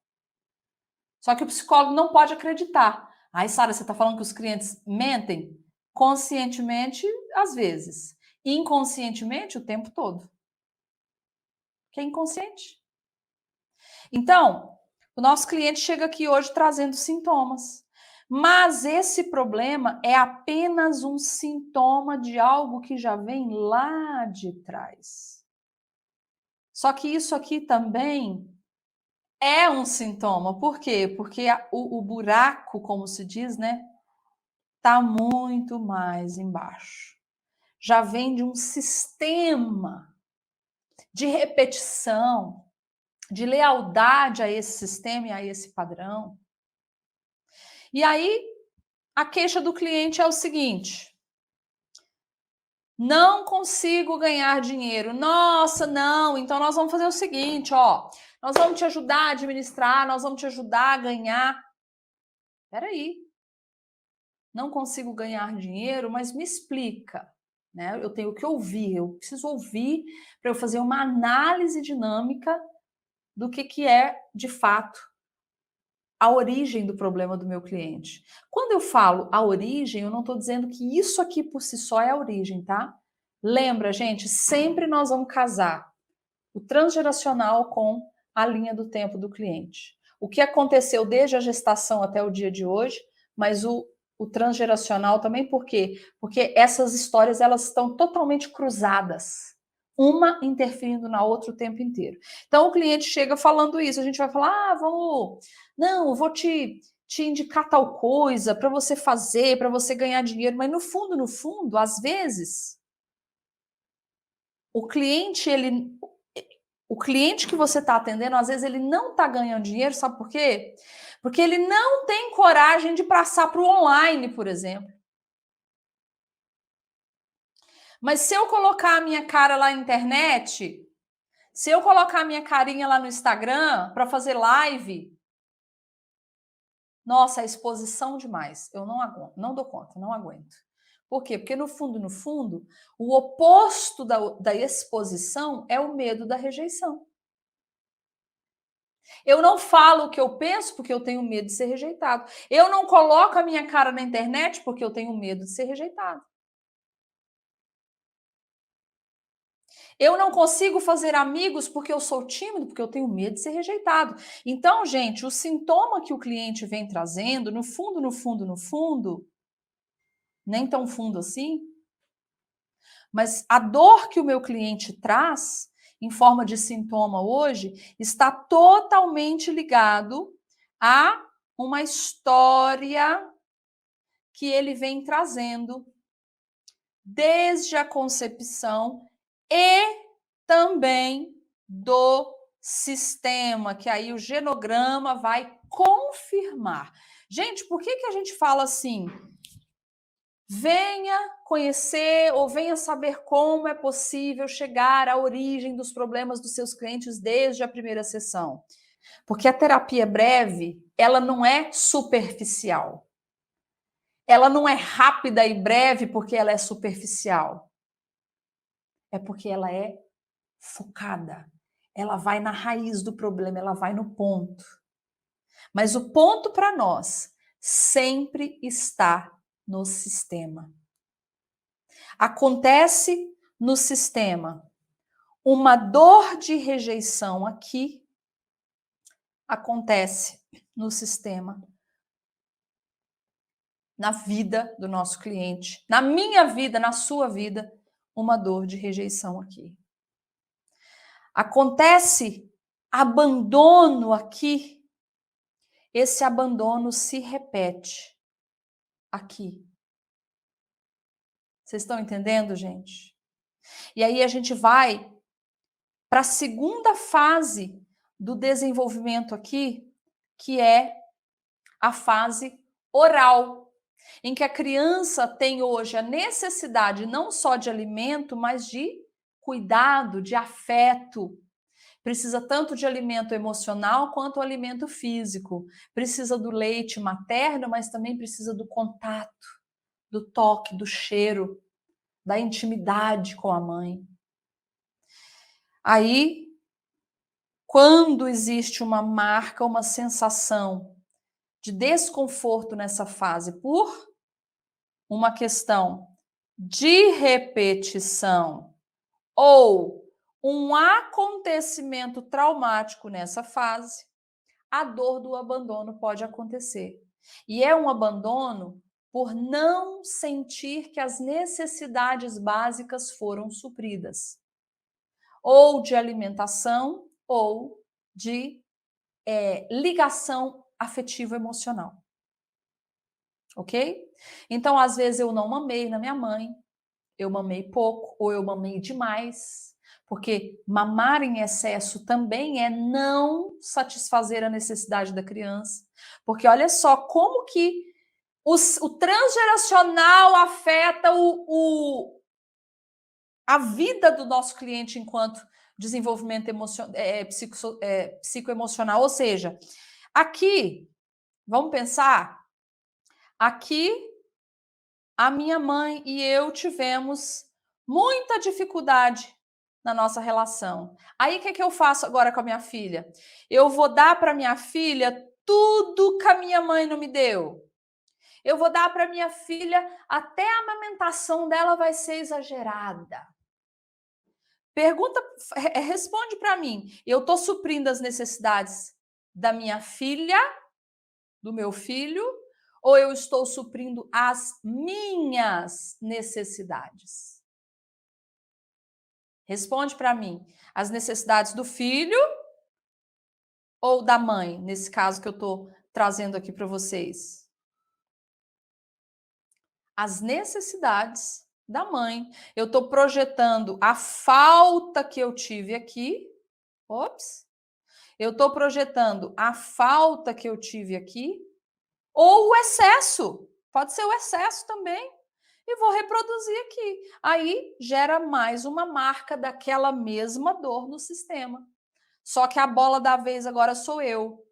Só que o psicólogo não pode acreditar. Ai, Sara, você está falando que os clientes mentem? Conscientemente, às vezes. Inconscientemente, o tempo todo. Que é inconsciente. Então, o nosso cliente chega aqui hoje trazendo sintomas. Mas esse problema é apenas um sintoma de algo que já vem lá de trás. Só que isso aqui também é um sintoma. Por quê? Porque o buraco, como se diz, né, tá muito mais embaixo. Já vem de um sistema de repetição, de lealdade a esse sistema e a esse padrão. E aí, a queixa do cliente é o seguinte: não consigo ganhar dinheiro. Nossa, não. Então nós vamos fazer o seguinte, ó. Nós vamos te ajudar a administrar, nós vamos te ajudar a ganhar. Peraí. Não consigo ganhar dinheiro, mas me explica. Né? Eu tenho que ouvir, eu preciso ouvir para eu fazer uma análise dinâmica do que é, de fato, a origem do problema do meu cliente. Quando eu falo a origem, eu não estou dizendo que isso aqui por si só é a origem, tá? Lembra, gente, sempre nós vamos casar o transgeracional com a linha do tempo do cliente. O que aconteceu desde a gestação até o dia de hoje, mas o transgeracional também, por quê? Porque essas histórias elas estão totalmente cruzadas, uma interferindo na outra o tempo inteiro. Então o cliente chega falando isso, a gente vai falar, não, eu vou te indicar tal coisa para você fazer, para você ganhar dinheiro, mas no fundo, às vezes, o cliente que você está atendendo, às vezes ele não está ganhando dinheiro, sabe por quê? Porque ele não tem coragem de passar para o online, por exemplo. Mas se eu colocar a minha cara lá na internet, se eu colocar a minha carinha lá no Instagram para fazer live, nossa, é exposição demais. Eu não dou conta, não aguento. Por quê? Porque no fundo, o oposto da exposição é o medo da rejeição. Eu não falo o que eu penso porque eu tenho medo de ser rejeitado. Eu não coloco a minha cara na internet porque eu tenho medo de ser rejeitado. Eu não consigo fazer amigos porque eu sou tímido, porque eu tenho medo de ser rejeitado. Então, gente, o sintoma que o cliente vem trazendo, no fundo, nem tão fundo assim, mas a dor que o meu cliente traz em forma de sintoma hoje está totalmente ligado a uma história que ele vem trazendo desde a concepção e também do sistema, que aí o genograma vai confirmar. Gente, por que a gente fala assim? Venha conhecer ou venha saber como é possível chegar à origem dos problemas dos seus clientes desde a primeira sessão. Porque a terapia breve, ela não é superficial. Ela não é rápida e breve porque ela é superficial. É porque ela é focada. Ela vai na raiz do problema, ela vai no ponto. Mas o ponto para nós sempre está no sistema. Acontece no sistema uma dor de rejeição aqui, acontece no sistema, na vida do nosso cliente, na minha vida, na sua vida, uma dor de rejeição aqui. Acontece abandono aqui, esse abandono se repete aqui. Vocês estão entendendo, gente? E aí a gente vai para a segunda fase do desenvolvimento aqui, que é a fase oral, em que a criança tem hoje a necessidade não só de alimento, mas de cuidado, de afeto. Precisa tanto de alimento emocional quanto alimento físico. Precisa do leite materno, mas também precisa do contato, do toque, do cheiro, da intimidade com a mãe. Aí, quando existe uma marca, uma sensação de desconforto nessa fase por uma questão de repetição ou um acontecimento traumático nessa fase, a dor do abandono pode acontecer. E é um abandono por não sentir que as necessidades básicas foram supridas, ou de alimentação, ou de ligação afetivo-emocional. Ok? Então, às vezes, eu não mamei na minha mãe, eu mamei pouco, ou eu mamei demais, porque mamar em excesso também é não satisfazer a necessidade da criança. Porque olha só como que o transgeracional afeta a vida do nosso cliente enquanto desenvolvimento psicoemocional. Ou seja, aqui, vamos pensar, aqui a minha mãe e eu tivemos muita dificuldade na nossa relação. Aí o que eu faço agora com a minha filha? Eu vou dar para minha filha tudo que a minha mãe não me deu. Eu vou dar para minha filha até a amamentação dela vai ser exagerada. Responde para mim. Eu estou suprindo as necessidades da minha filha, do meu filho, ou eu estou suprindo as minhas necessidades? Responde para mim. As necessidades do filho ou da mãe, nesse caso que eu estou trazendo aqui para vocês? As necessidades da mãe. Eu estou projetando a falta que eu tive aqui. Ops. Eu estou projetando a falta que eu tive aqui ou o excesso. Pode ser o excesso também. E vou reproduzir aqui. Aí gera mais uma marca daquela mesma dor no sistema. Só que a bola da vez agora sou eu.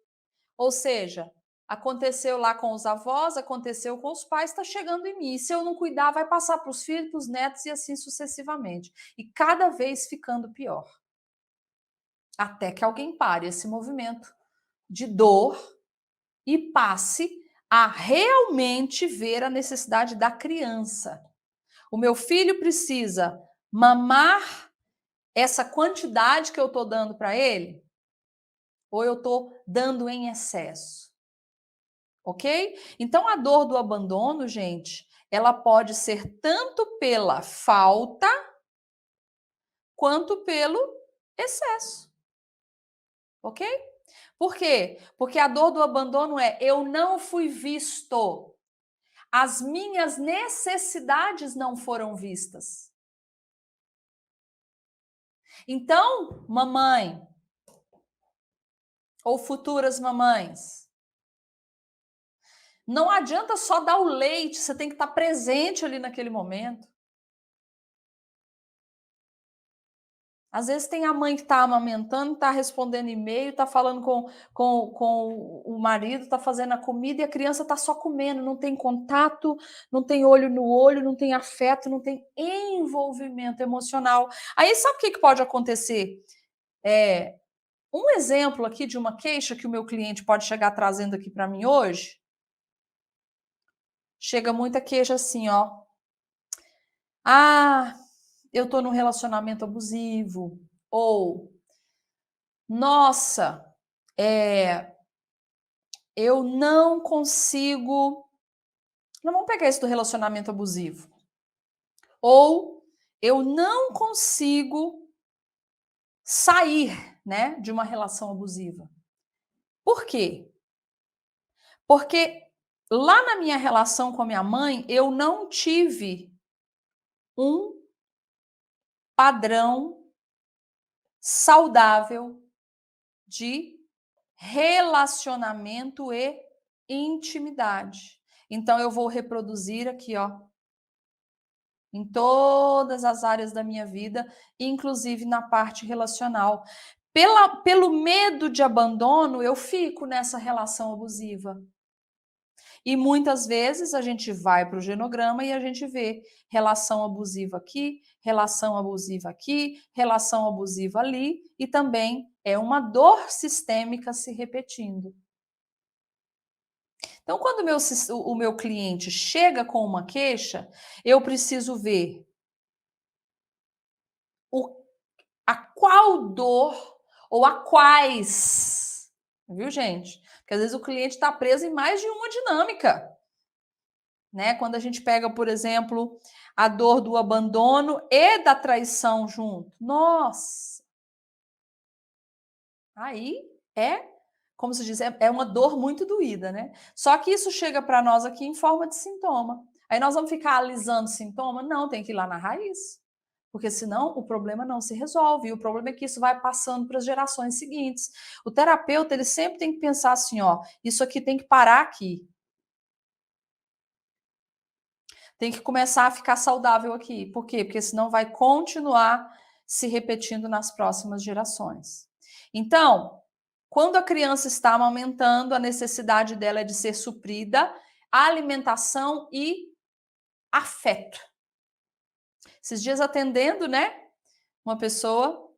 Ou seja, aconteceu lá com os avós, aconteceu com os pais, está chegando em mim. E se eu não cuidar, vai passar para os filhos, para os netos e assim sucessivamente. E cada vez ficando pior. Até que alguém pare esse movimento de dor e passe a realmente ver a necessidade da criança. O meu filho precisa mamar essa quantidade que eu estou dando para ele? Ou eu estou dando em excesso? Ok? Então, a dor do abandono, gente, ela pode ser tanto pela falta quanto pelo excesso. Ok? Por quê? Porque a dor do abandono é eu não fui visto. As minhas necessidades não foram vistas. Então, mamãe, ou futuras mamães, Não adianta só dar o leite, você tem que estar presente ali naquele momento. Às vezes tem a mãe que está amamentando, está respondendo e-mail, está falando com o marido, está fazendo a comida e a criança está só comendo, não tem contato, não tem olho no olho, não tem afeto, não tem envolvimento emocional. Aí sabe o que pode acontecer? Um exemplo aqui de uma queixa que o meu cliente pode chegar trazendo aqui para mim hoje. Chega muita queixa assim, ó. Ah, eu tô num relacionamento abusivo. Ou, nossa, eu não consigo. Não vamos pegar isso do relacionamento abusivo. Ou eu não consigo sair, né, de uma relação abusiva. Por quê? Porque lá na minha relação com a minha mãe, eu não tive um padrão saudável de relacionamento e intimidade. Então eu vou reproduzir aqui, ó, em todas as áreas da minha vida, inclusive na parte relacional. Pelo medo de abandono, eu fico nessa relação abusiva. E muitas vezes a gente vai para o genograma e a gente vê relação abusiva aqui, relação abusiva aqui, relação abusiva ali, e também é uma dor sistêmica se repetindo. Então, quando o meu cliente chega com uma queixa, eu preciso ver a qual dor ou a quais, viu, gente? Porque às vezes o cliente está preso em mais de uma dinâmica. Né? Quando a gente pega, por exemplo, a dor do abandono e da traição junto. Nossa! Aí como se diz, é uma dor muito doída, né? Só que isso chega para nós aqui em forma de sintoma. Aí nós vamos ficar alisando sintoma? Não, tem que ir lá na raiz. Porque senão o problema não se resolve. E o problema é que isso vai passando para as gerações seguintes. O terapeuta, ele sempre tem que pensar assim, ó, isso aqui tem que parar aqui. Tem que começar a ficar saudável aqui. Por quê? Porque senão vai continuar se repetindo nas próximas gerações. Então, quando a criança está amamentando, a necessidade dela é de ser suprida, alimentação e afeto. Esses dias atendendo, né? Uma pessoa,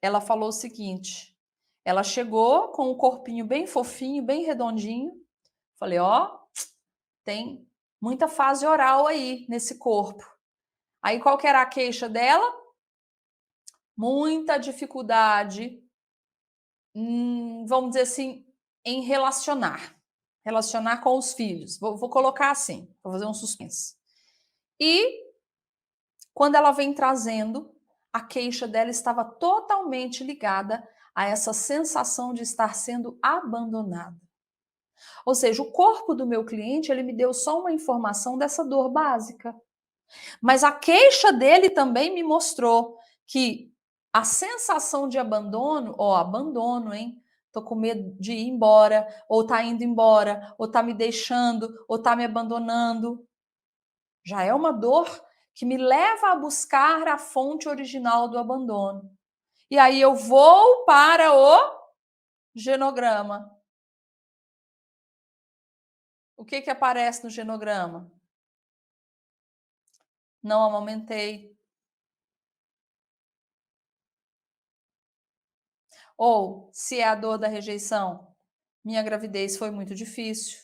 ela falou o seguinte: ela chegou com um corpinho bem fofinho, bem redondinho. Falei, ó, tem muita fase oral aí nesse corpo. Aí qual que era a queixa dela? Muita dificuldade, vamos dizer assim, em relacionar com os filhos. Vou colocar assim, vou fazer um suspense. E quando ela vem trazendo, a queixa dela estava totalmente ligada a essa sensação de estar sendo abandonada. Ou seja, o corpo do meu cliente, ele me deu só uma informação dessa dor básica. Mas a queixa dele também me mostrou que a sensação de abandono, abandono, hein? Tô com medo de ir embora, ou tá indo embora, ou tá me deixando, ou tá me abandonando. Já é uma dor que me leva a buscar a fonte original do abandono. E aí eu vou para o genograma. O que aparece no genograma? Não amamentei. Ou, se é a dor da rejeição, minha gravidez foi muito difícil.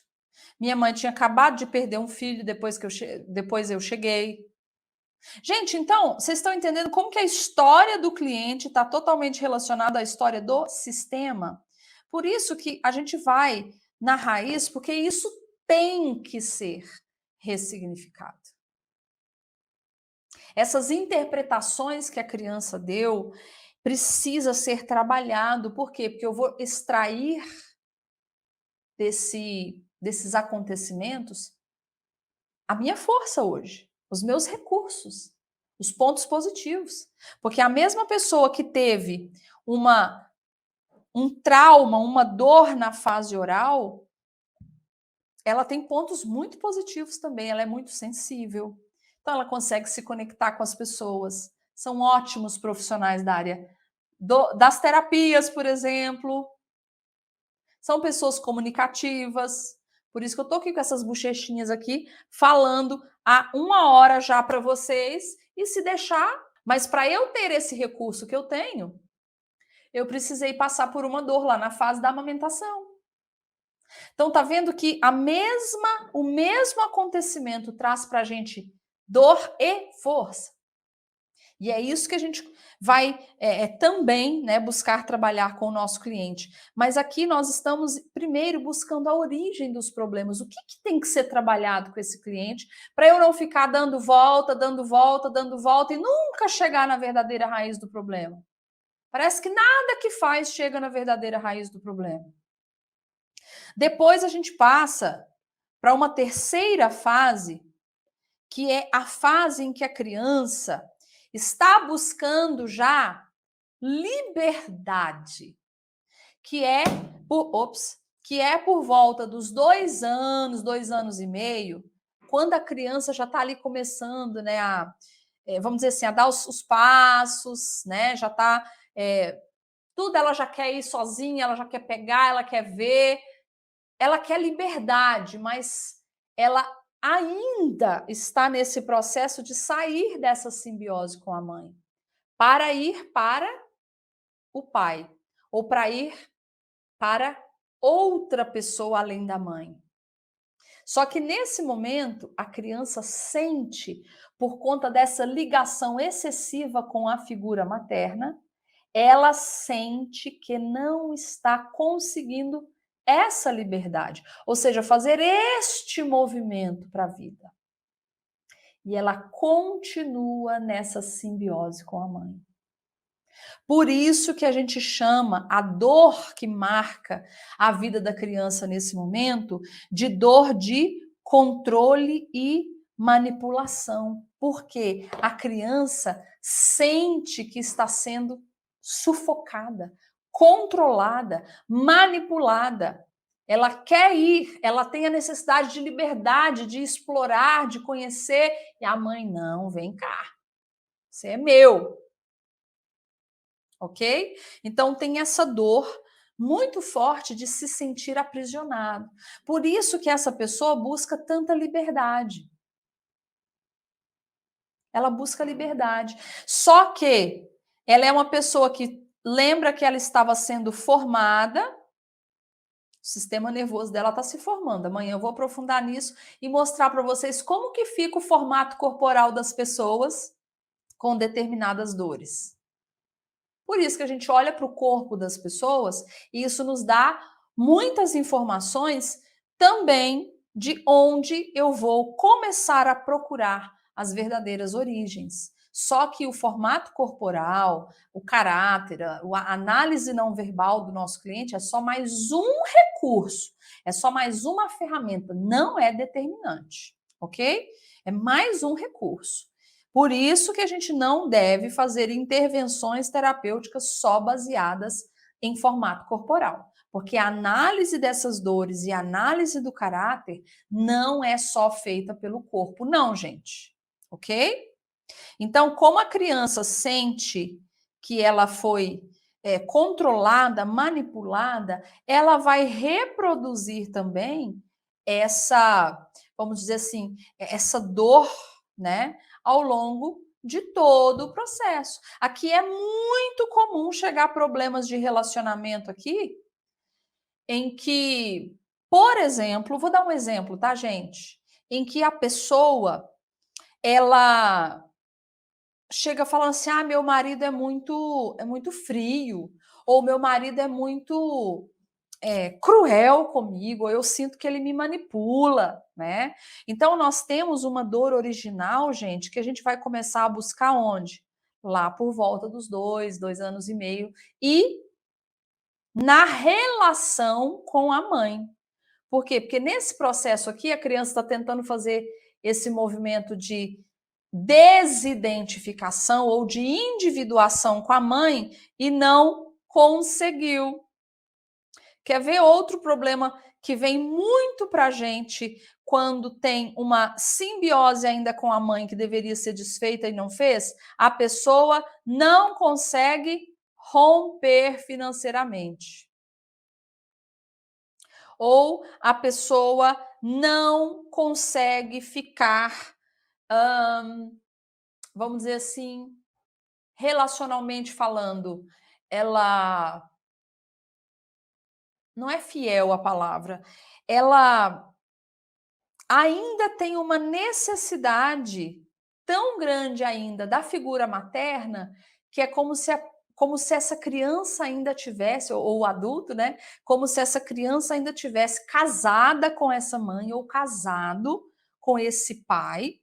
Minha mãe tinha acabado de perder um filho depois eu cheguei. Gente, então, vocês estão entendendo como que a história do cliente está totalmente relacionada à história do sistema? Por isso que a gente vai na raiz, porque isso tem que ser ressignificado. Essas interpretações que a criança deu precisa ser trabalhado. Por quê? Porque eu vou extrair desses acontecimentos a minha força hoje, os meus recursos, os pontos positivos. Porque a mesma pessoa que teve um trauma, uma dor na fase oral, ela tem pontos muito positivos também, ela é muito sensível. Então, ela consegue se conectar com as pessoas. São ótimos profissionais da área das terapias, por exemplo. São pessoas comunicativas. Por isso que eu tô aqui com essas bochechinhas aqui, falando há 1 hora já para vocês. E se deixar, mas para eu ter esse recurso que eu tenho, eu precisei passar por uma dor lá na fase da amamentação. Então tá vendo que o mesmo acontecimento traz para a gente dor e força. E é isso que a gente vai também, né, buscar trabalhar com o nosso cliente. Mas aqui nós estamos primeiro buscando a origem dos problemas. O que tem que ser trabalhado com esse cliente para eu não ficar dando volta, dando volta, dando volta e nunca chegar na verdadeira raiz do problema. Parece que nada que faz chega na verdadeira raiz do problema. Depois a gente passa para uma terceira fase, que é a fase em que a criança está buscando já liberdade, que é por volta dos 2 anos e meio, quando a criança já está ali começando, né, vamos dizer assim, a dar os passos, né, já está tudo, ela já quer ir sozinha, ela já quer pegar, ela quer ver, ela quer liberdade, mas ela ainda está nesse processo de sair dessa simbiose com a mãe, para ir para o pai, ou para ir para outra pessoa além da mãe. Só que nesse momento, a criança sente, por conta dessa ligação excessiva com a figura materna, ela sente que não está conseguindo essa liberdade, ou seja, fazer este movimento para a vida. E ela continua nessa simbiose com a mãe. Por isso que a gente chama a dor que marca a vida da criança nesse momento de dor de controle e manipulação. Porque a criança sente que está sendo sufocada, controlada, manipulada. Ela quer ir, ela tem a necessidade de liberdade, de explorar, de conhecer. E a mãe, não, vem cá, você é meu. Ok? Então tem essa dor muito forte de se sentir aprisionado. Por isso que essa pessoa busca tanta liberdade. Ela busca liberdade. Só que ela é uma pessoa que lembra que ela estava sendo formada, o sistema nervoso dela está se formando. Amanhã eu vou aprofundar nisso e mostrar para vocês como que fica o formato corporal das pessoas com determinadas dores. Por isso que a gente olha para o corpo das pessoas e isso nos dá muitas informações também de onde eu vou começar a procurar as verdadeiras origens. Só que o formato corporal, o caráter, a análise não verbal do nosso cliente é só mais um recurso, é só mais uma ferramenta, não é determinante, ok? É mais um recurso. Por isso que a gente não deve fazer intervenções terapêuticas só baseadas em formato corporal, porque a análise dessas dores e a análise do caráter não é só feita pelo corpo, não, gente, ok? Então, como a criança sente que ela foi controlada, manipulada, ela vai reproduzir também essa, vamos dizer assim, essa dor, né, ao longo de todo o processo. Aqui é muito comum chegar problemas de relacionamento aqui, em que, por exemplo, vou dar um exemplo, tá, gente? Em que a pessoa, ela chega falando assim: "Ah, meu marido é muito frio", ou "Meu marido é muito cruel comigo", ou "Eu sinto que ele me manipula", né. Então nós temos uma dor original, gente, que a gente vai começar a buscar onde? Lá por volta dos 2 anos e meio, e na relação com a mãe. Por quê? Porque nesse processo aqui a criança está tentando fazer esse movimento de desidentificação ou de individuação com a mãe e não conseguiu. Quer ver outro problema que vem muito para a gente quando tem uma simbiose ainda com a mãe que deveria ser desfeita e não fez? A pessoa não consegue romper financeiramente. Ou a pessoa não consegue ficar, vamos dizer assim, relacionalmente falando, ela não é fiel a palavra, ela ainda tem uma necessidade tão grande ainda da figura materna, que é como se essa criança ainda tivesse, ou o adulto, né? Como se essa criança ainda tivesse casada com essa mãe ou casado com esse pai.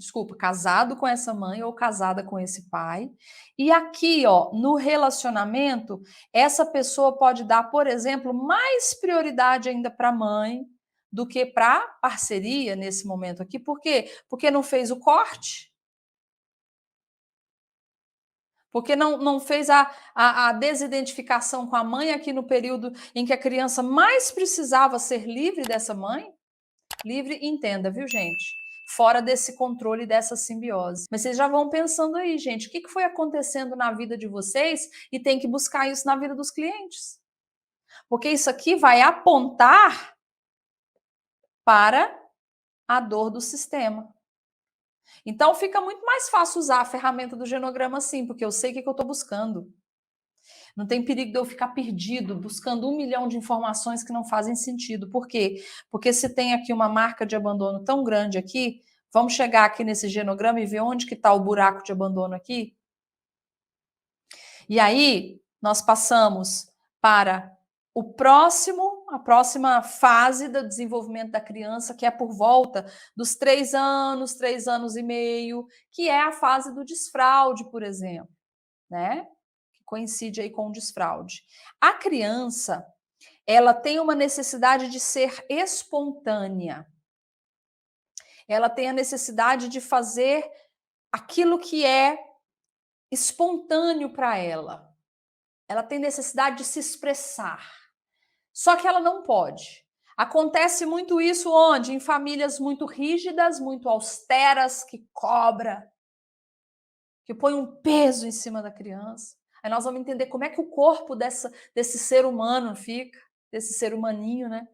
Desculpa, casado com essa mãe ou casada com esse pai. E aqui, ó, no relacionamento, essa pessoa pode dar, por exemplo, mais prioridade ainda para a mãe do que para a parceria nesse momento aqui. Por quê? Porque não fez o corte. Porque não fez a desidentificação com a mãe aqui no período em que a criança mais precisava ser livre dessa mãe. Livre, entenda, viu, gente? Fora desse controle, dessa simbiose. Mas vocês já vão pensando aí, gente, o que foi acontecendo na vida de vocês e tem que buscar isso na vida dos clientes. Porque isso aqui vai apontar para a dor do sistema. Então fica muito mais fácil usar a ferramenta do genograma assim, porque eu sei o que eu estou buscando. Não tem perigo de eu ficar perdido, buscando 1 milhão de informações que não fazem sentido. Por quê? Porque se tem aqui uma marca de abandono tão grande aqui, vamos chegar aqui nesse genograma e ver onde que está o buraco de abandono aqui? E aí, nós passamos para a próxima fase do desenvolvimento da criança, que é por volta dos 3 anos e meio, que é a fase do desfraude, por exemplo, né? Coincide aí com o desfraude. A criança, ela tem uma necessidade de ser espontânea. Ela tem a necessidade de fazer aquilo que é espontâneo para ela. Ela tem necessidade de se expressar. Só que ela não pode. Acontece muito isso onde? Em famílias muito rígidas, muito austeras, que cobra, que põe um peso em cima da criança. Aí nós vamos entender como é que o corpo desse ser humano fica, desse ser humaninho, né?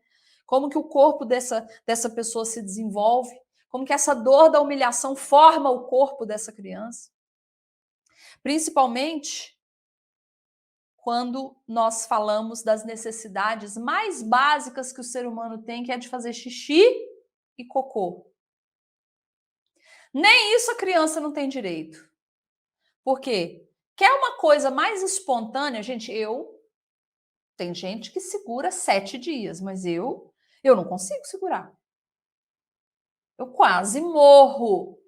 Como que o corpo dessa pessoa se desenvolve, como que essa dor da humilhação forma o corpo dessa criança. Principalmente quando nós falamos das necessidades mais básicas que o ser humano tem, que é de fazer xixi e cocô. Nem isso a criança não tem direito. Por quê? Quer uma coisa mais espontânea? Gente, tem gente que segura 7 dias, mas eu não consigo segurar. Eu quase morro.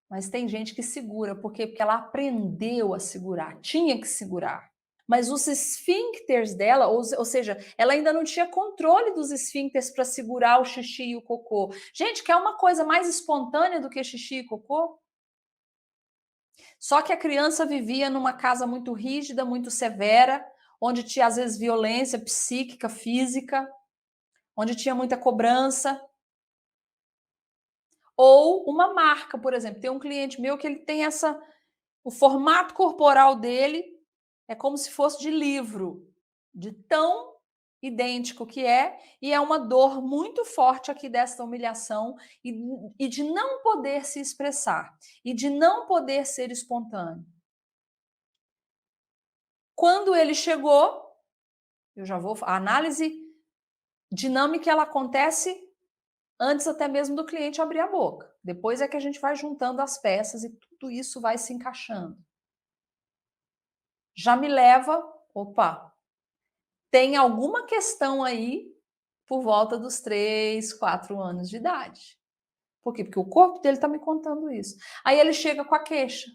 Mas tem gente que segura, por quê? Porque ela aprendeu a segurar, tinha que segurar. Mas os esfíncteres dela, ou seja, ela ainda não tinha controle dos esfíncteres para segurar o xixi e o cocô. Gente, quer uma coisa mais espontânea do que xixi e cocô? Só que a criança vivia numa casa muito rígida, muito severa, onde tinha às vezes violência psíquica, física, onde tinha muita cobrança. Ou uma marca, por exemplo. Tem um cliente meu que ele tem o formato corporal dele é como se fosse de livro, de tão idêntico que é, e é uma dor muito forte aqui dessa humilhação e de não poder se expressar, e de não poder ser espontâneo. Quando ele chegou, a análise dinâmica ela acontece antes até mesmo do cliente abrir a boca. Depois é que a gente vai juntando as peças e tudo isso vai se encaixando. Já me leva, opa, tem alguma questão aí por volta dos 3, 4 anos de idade. Por quê? Porque o corpo dele está me contando isso. Aí ele chega com a queixa.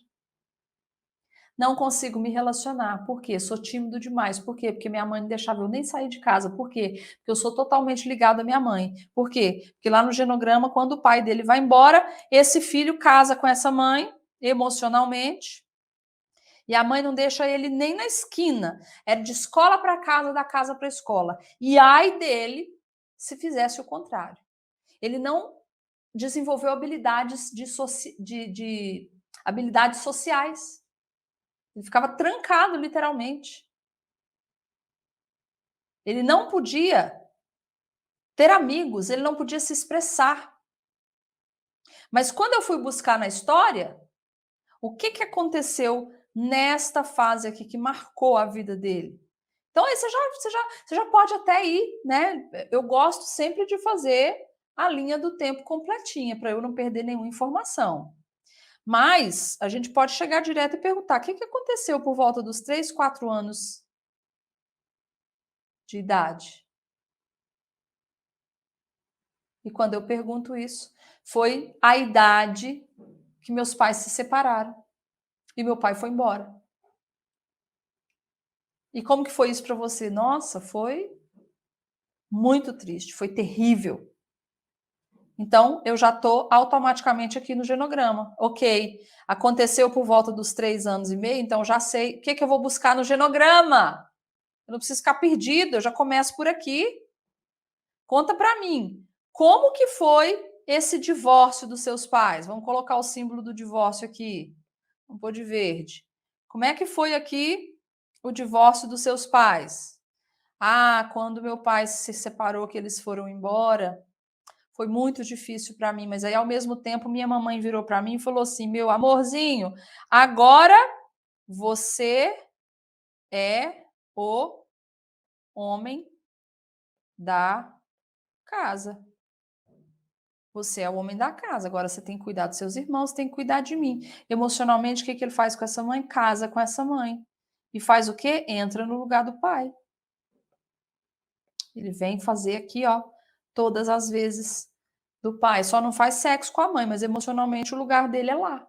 Não consigo me relacionar. Por quê? Sou tímido demais. Por quê? Porque minha mãe não deixava eu nem sair de casa. Por quê? Porque eu sou totalmente ligado à minha mãe. Por quê? Porque lá no genograma, quando o pai dele vai embora, esse filho casa com essa mãe emocionalmente E a mãe não deixa ele nem na esquina. Era de escola para casa, da casa para escola. E ai dele se fizesse o contrário. Ele não desenvolveu habilidades de habilidades sociais. Ele ficava trancado, literalmente. Ele não podia ter amigos, ele não podia se expressar. Mas quando eu fui buscar na história, o que aconteceu nesta fase aqui que marcou a vida dele? Então aí você já pode até ir, né? Eu gosto sempre de fazer a linha do tempo completinha, para eu não perder nenhuma informação. Mas a gente pode chegar direto e perguntar: o que aconteceu por volta dos 3, 4 anos de idade? E quando eu pergunto isso, foi a idade que meus pais se separaram e meu pai foi embora. E como que foi isso para você? Nossa, foi muito triste, foi terrível. Então, eu já estou automaticamente aqui no genograma. Ok, aconteceu por volta dos 3 anos e meio, então já sei o que eu vou buscar no genograma. Eu não preciso ficar perdido, eu já começo por aqui. Conta para mim, como que foi esse divórcio dos seus pais? Vamos colocar o símbolo do divórcio aqui. Vamos pôr de verde. Como é que foi aqui o divórcio dos seus pais? Ah, quando meu pai se separou, que eles foram embora, foi muito difícil para mim, mas aí ao mesmo tempo minha mamãe virou para mim e falou assim: "Meu amorzinho, agora você é o homem da casa. Você é o homem da casa. Agora você tem que cuidar dos seus irmãos, tem que cuidar de mim." Emocionalmente, o que ele faz com essa mãe? Casa com essa mãe. E faz o quê? Entra no lugar do pai. Ele vem fazer aqui, ó, todas as vezes do pai. Só não faz sexo com a mãe, mas emocionalmente o lugar dele é lá.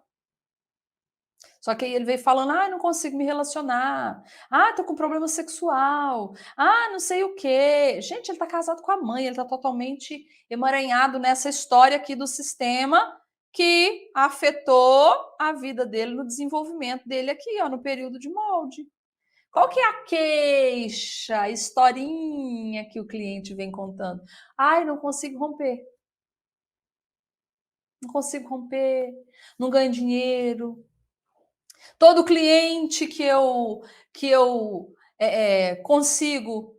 Só que aí ele veio falando: ah, não consigo me relacionar. Ah, tô com problema sexual. Ah, não sei o quê. Gente, ele tá casado com a mãe, ele tá totalmente emaranhado nessa história aqui do sistema que afetou a vida dele no desenvolvimento dele aqui, ó, no período de molde. Qual que é a queixa, a historinha que o cliente vem contando? Ai, não consigo romper. Não consigo romper, não ganho dinheiro. Todo cliente que eu consigo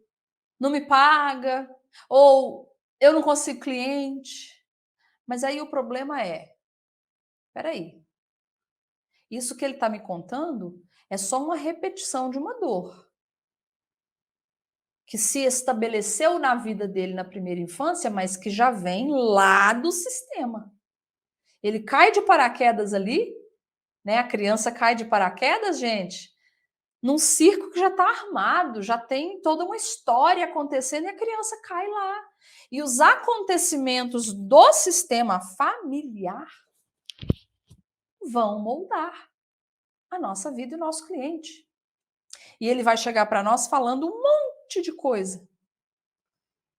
não me paga, ou eu não consigo cliente. Mas aí o problema é, peraí, isso que ele está me contando é só uma repetição de uma dor que se estabeleceu na vida dele na primeira infância, mas que já vem lá do sistema. Ele cai de paraquedas ali, né? A criança cai de paraquedas, gente, num circo que já está armado, já tem toda uma história acontecendo e a criança cai lá. E os acontecimentos do sistema familiar vão moldar a nossa vida e o nosso cliente. E ele vai chegar para nós falando um monte de coisa.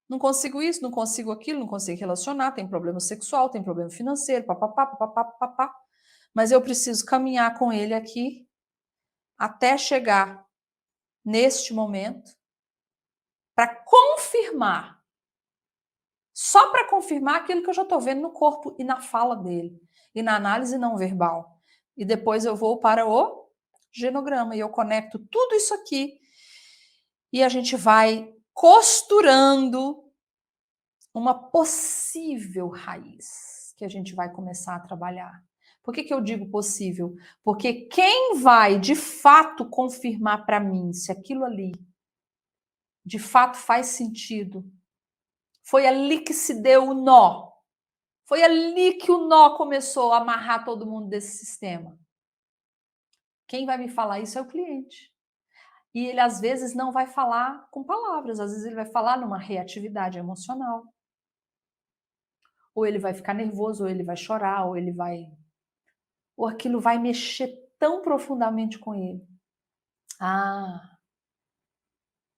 Não consigo isso, não consigo aquilo, não consigo relacionar, tem problema sexual, tem problema financeiro, papapá, papapá, papapá. Mas eu preciso caminhar com ele aqui até chegar neste momento para confirmar, só para confirmar aquilo que eu já estou vendo no corpo e na fala dele, e na análise não verbal. E depois eu vou para o genograma e eu conecto tudo isso aqui e a gente vai costurando uma possível raiz que a gente vai começar a trabalhar. Por que eu digo possível? Porque quem vai de fato confirmar para mim se aquilo ali de fato faz sentido, foi ali que se deu o nó. Foi ali que o nó começou a amarrar todo mundo desse sistema. Quem vai me falar isso é o cliente. E ele, às vezes, não vai falar com palavras, às vezes, ele vai falar numa reatividade emocional. Ou ele vai ficar nervoso, ou ele vai chorar, ou ele vai. Ou aquilo vai mexer tão profundamente com ele. Ah,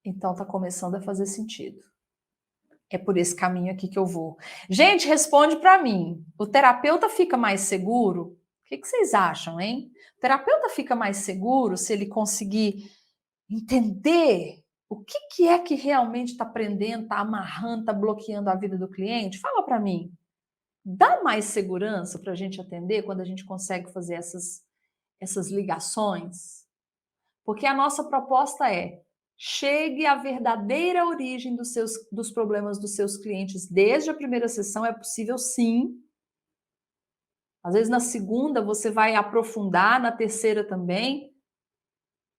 então tá começando a fazer sentido. É por esse caminho aqui que eu vou. Gente, responde para mim. O terapeuta fica mais seguro que vocês acham, hein? O terapeuta fica mais seguro se ele conseguir entender o que é que realmente está prendendo, está amarrando, está bloqueando a vida do cliente? Fala para mim. Dá mais segurança para a gente atender quando a gente consegue fazer essas ligações? Porque a nossa proposta é: chegue à verdadeira origem dos problemas dos seus clientes desde a primeira sessão. É possível, sim. Às vezes na segunda você vai aprofundar, na terceira também,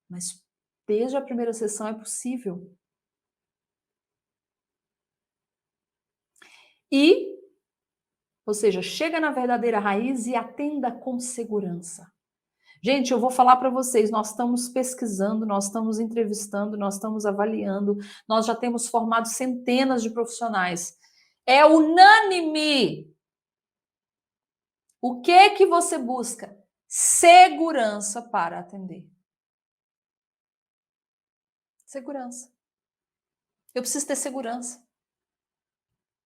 mas desde a primeira sessão é possível. Ou seja, chega na verdadeira raiz e atenda com segurança. Gente, eu vou falar para vocês, nós estamos pesquisando, nós estamos entrevistando, nós estamos avaliando, nós já temos formado centenas de profissionais. É unânime. O que você busca? Segurança para atender. Segurança. Eu preciso ter segurança.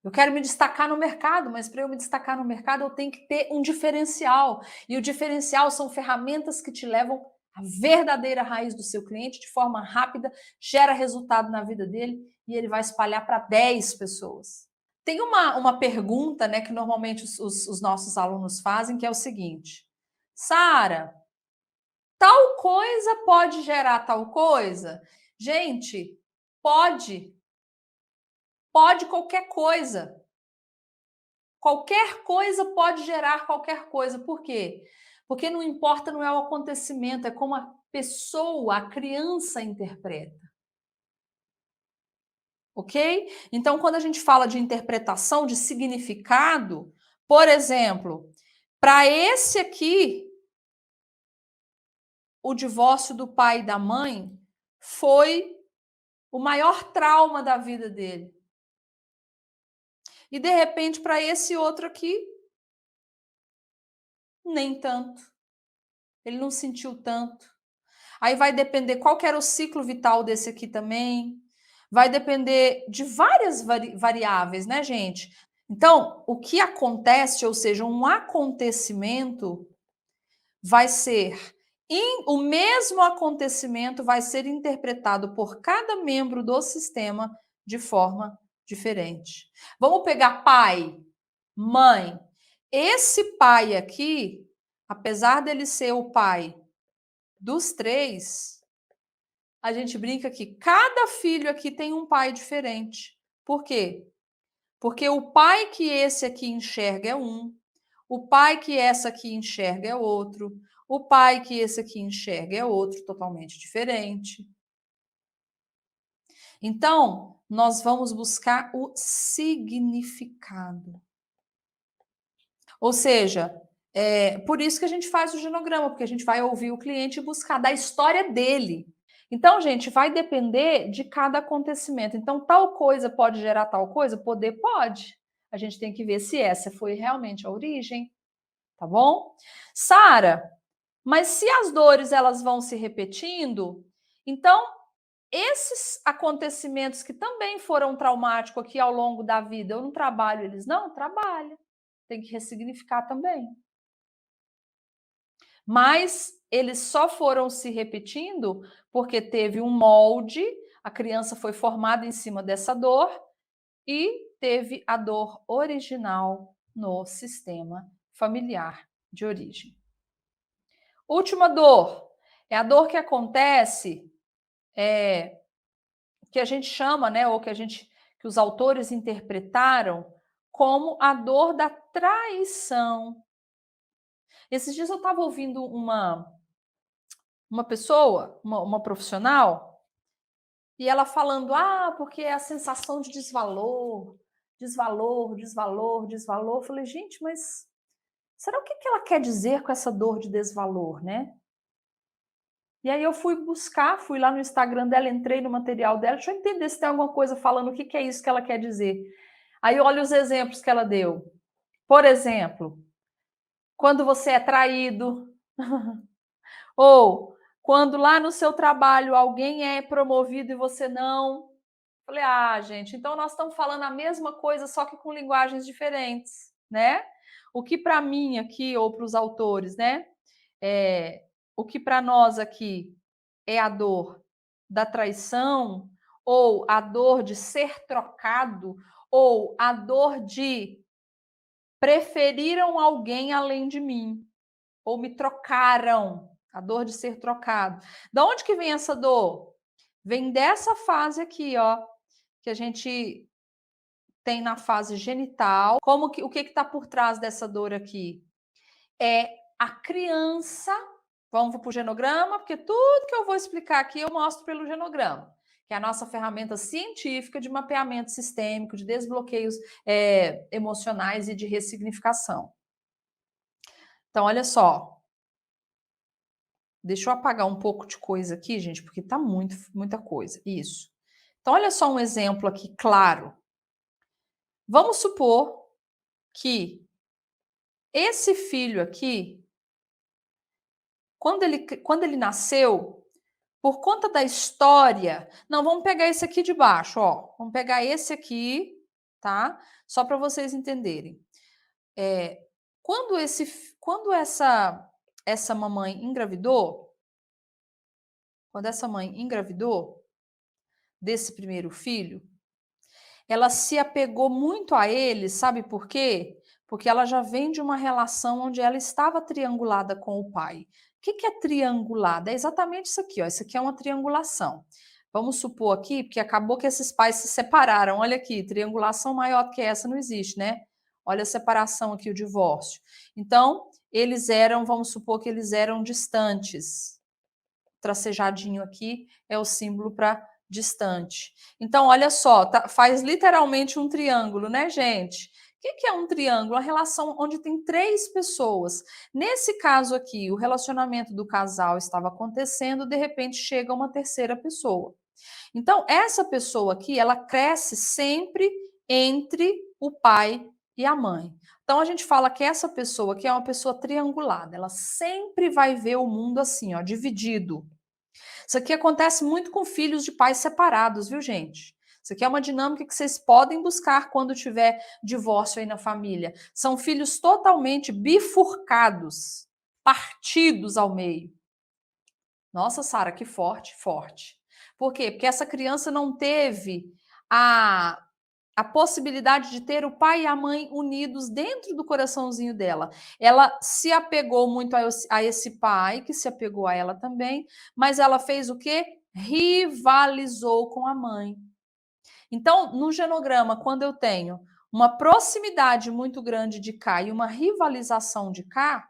Eu quero me destacar no mercado, mas para eu me destacar no mercado eu tenho que ter um diferencial. E o diferencial são ferramentas que te levam à verdadeira raiz do seu cliente de forma rápida, gera resultado na vida dele e ele vai espalhar para 10 pessoas. Tem uma pergunta, né, que normalmente os nossos alunos fazem, que é o seguinte: Sara, tal coisa pode gerar tal coisa? Gente, pode. Pode qualquer coisa. Qualquer coisa pode gerar qualquer coisa. Por quê? Porque não importa, não é o acontecimento, é como a pessoa, a criança interpreta. Ok? Então, quando a gente fala de interpretação, de significado, por exemplo, para esse aqui, o divórcio do pai e da mãe foi o maior trauma da vida dele. E de repente, para esse outro aqui, nem tanto. Ele não sentiu tanto. Aí vai depender qual que era o ciclo vital desse aqui também. Vai depender de várias variáveis, né, gente? Então, o que acontece, ou seja, um acontecimento vai ser o mesmo acontecimento vai ser interpretado por cada membro do sistema de forma diferente. Vamos pegar pai, mãe. Esse pai aqui, apesar dele ser o pai dos 3, a gente brinca que cada filho aqui tem um pai diferente. Por quê? Porque o pai que esse aqui enxerga é um, o pai que essa aqui enxerga é outro, o pai que esse aqui enxerga é outro, totalmente diferente. Então, nós vamos buscar o significado. Ou seja, por isso que a gente faz o genograma, porque a gente vai ouvir o cliente e buscar da história dele. Então, gente, vai depender de cada acontecimento. Então, tal coisa pode gerar tal coisa? Poder pode. A gente tem que ver se essa foi realmente a origem, tá bom? Sara, mas se as dores elas vão se repetindo, então esses acontecimentos que também foram traumáticos aqui ao longo da vida, eu não trabalho eles? Não, trabalho. Tem que ressignificar também. Mas eles só foram se repetindo porque teve um molde, a criança foi formada em cima dessa dor e teve a dor original no sistema familiar de origem. Última dor é a dor que acontece, que a gente chama, né, ou que os autores interpretaram como a dor da traição. Esses dias eu estava ouvindo uma pessoa, uma profissional, e ela falando, porque é a sensação de desvalor, desvalor, desvalor, desvalor. Eu falei, gente, mas será o que ela quer dizer com essa dor de desvalor, né? E aí eu fui lá no Instagram dela, entrei no material dela, deixa eu entender se tem alguma coisa falando o que é isso que ela quer dizer. Aí olha os exemplos que ela deu. Por exemplo, quando você é traído, ou quando lá no seu trabalho alguém é promovido e você não. Falei, gente, então nós estamos falando a mesma coisa, só que com linguagens diferentes, né? o que para mim aqui, ou para os autores, né? O que para nós aqui é a dor da traição, ou a dor de ser trocado, ou a dor de preferiram alguém além de mim, ou me trocaram, a dor de ser trocado. Da onde que vem essa dor? Vem dessa fase aqui, ó, que a gente tem na fase genital. O que está por trás dessa dor aqui? É a criança. Vamos para o genograma, porque tudo que eu vou explicar aqui eu mostro pelo genograma, que é a nossa ferramenta científica de mapeamento sistêmico, de desbloqueios emocionais e de ressignificação. Então, olha só. Deixa eu apagar um pouco de coisa aqui, gente, porque tá muita coisa. Isso. Então, olha só um exemplo aqui, claro. Vamos supor que esse filho aqui, quando ele nasceu, por conta da história. Não, vamos pegar esse aqui de baixo, ó. Vamos pegar esse aqui, tá? Só para vocês entenderem. Quando essa mamãe engravidou, quando essa mãe engravidou desse primeiro filho, ela se apegou muito a ele, sabe por quê? Porque ela já vem de uma relação onde ela estava triangulada com o pai. O que é triangulada? É exatamente isso aqui, ó. Isso aqui é uma triangulação. Vamos supor aqui, porque acabou que esses pais se separaram. Olha aqui, triangulação maior do que essa não existe, né? Olha a separação aqui, o divórcio. Então, vamos supor que eles eram distantes. O tracejadinho aqui é o símbolo para distante. Então, olha só, faz literalmente um triângulo, né, gente? O que é um triângulo? Uma relação onde tem 3 pessoas. Nesse caso aqui, o relacionamento do casal estava acontecendo, de repente chega uma terceira pessoa. Então, essa pessoa aqui, ela cresce sempre entre o pai e a mãe. Então, a gente fala que essa pessoa aqui é uma pessoa triangulada. Ela sempre vai ver o mundo assim, ó, dividido. Isso aqui acontece muito com filhos de pais separados, viu, gente? Isso aqui é uma dinâmica que vocês podem buscar quando tiver divórcio aí na família. São filhos totalmente bifurcados, partidos ao meio. Nossa, Sara, que forte, forte. Por quê? Porque essa criança não teve a possibilidade de ter o pai e a mãe unidos dentro do coraçãozinho dela. Ela se apegou muito a esse pai, que se apegou a ela também, mas ela fez o quê? Rivalizou com a mãe. Então, no genograma, quando eu tenho uma proximidade muito grande de cá e uma rivalização de cá,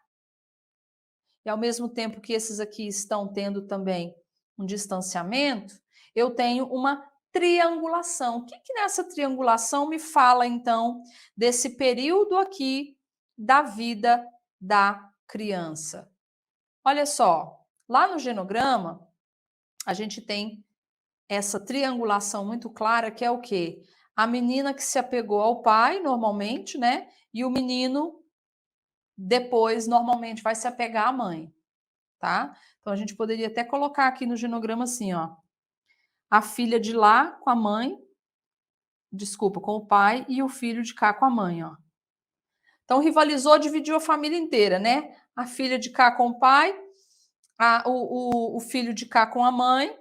e ao mesmo tempo que esses aqui estão tendo também um distanciamento, eu tenho uma triangulação. O que nessa triangulação me fala, então, desse período aqui da vida da criança? Olha só, lá no genograma, a gente tem essa triangulação muito clara, que é o quê? A menina que se apegou ao pai, normalmente, né? E o menino, depois, normalmente, vai se apegar à mãe, tá? Então, a gente poderia até colocar aqui no genograma assim, ó. A filha de lá com a mãe, desculpa, com o pai, e o filho de cá com a mãe, ó. Então, rivalizou, dividiu a família inteira, né? A filha de cá com o pai, o filho de cá com a mãe.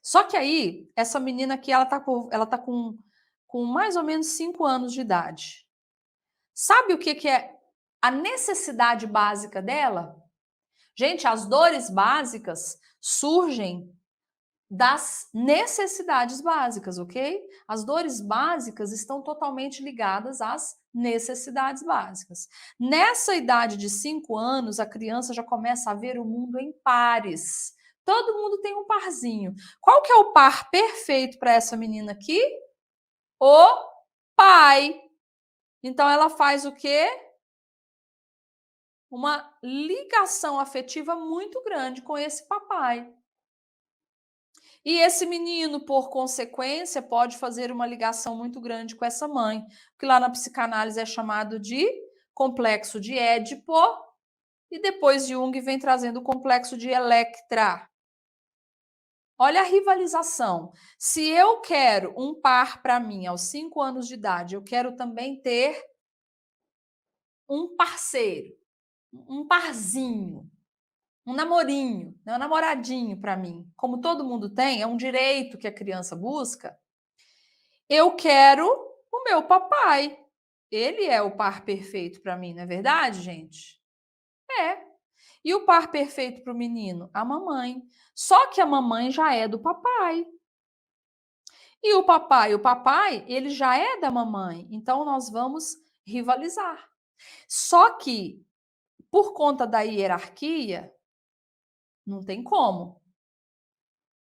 Só que aí, essa menina aqui, ela tá com mais ou menos 5 anos de idade. Sabe o que é a necessidade básica dela? Gente, as dores básicas surgem das necessidades básicas, ok? As dores básicas estão totalmente ligadas às necessidades básicas. Nessa idade de 5 anos, a criança já começa a ver o mundo em pares. Todo mundo tem um parzinho. Qual que é o par perfeito para essa menina aqui? O pai. Então ela faz o quê? Uma ligação afetiva muito grande com esse papai. E esse menino, por consequência, pode fazer uma ligação muito grande com essa mãe, que lá na psicanálise é chamado de complexo de Édipo, e depois Jung vem trazendo o complexo de Electra. Olha a rivalização. Se eu quero um par para mim aos 5 anos de idade, eu quero também ter um parceiro, um parzinho, um namorinho, né, um namoradinho para mim, como todo mundo tem, é um direito que a criança busca, eu quero o meu papai. Ele é o par perfeito para mim, não é verdade, gente? É. E o par perfeito para o menino? A mamãe. Só que a mamãe já é do papai. E o papai, ele já é da mamãe. Então nós vamos rivalizar. Só que, por conta da hierarquia, não tem como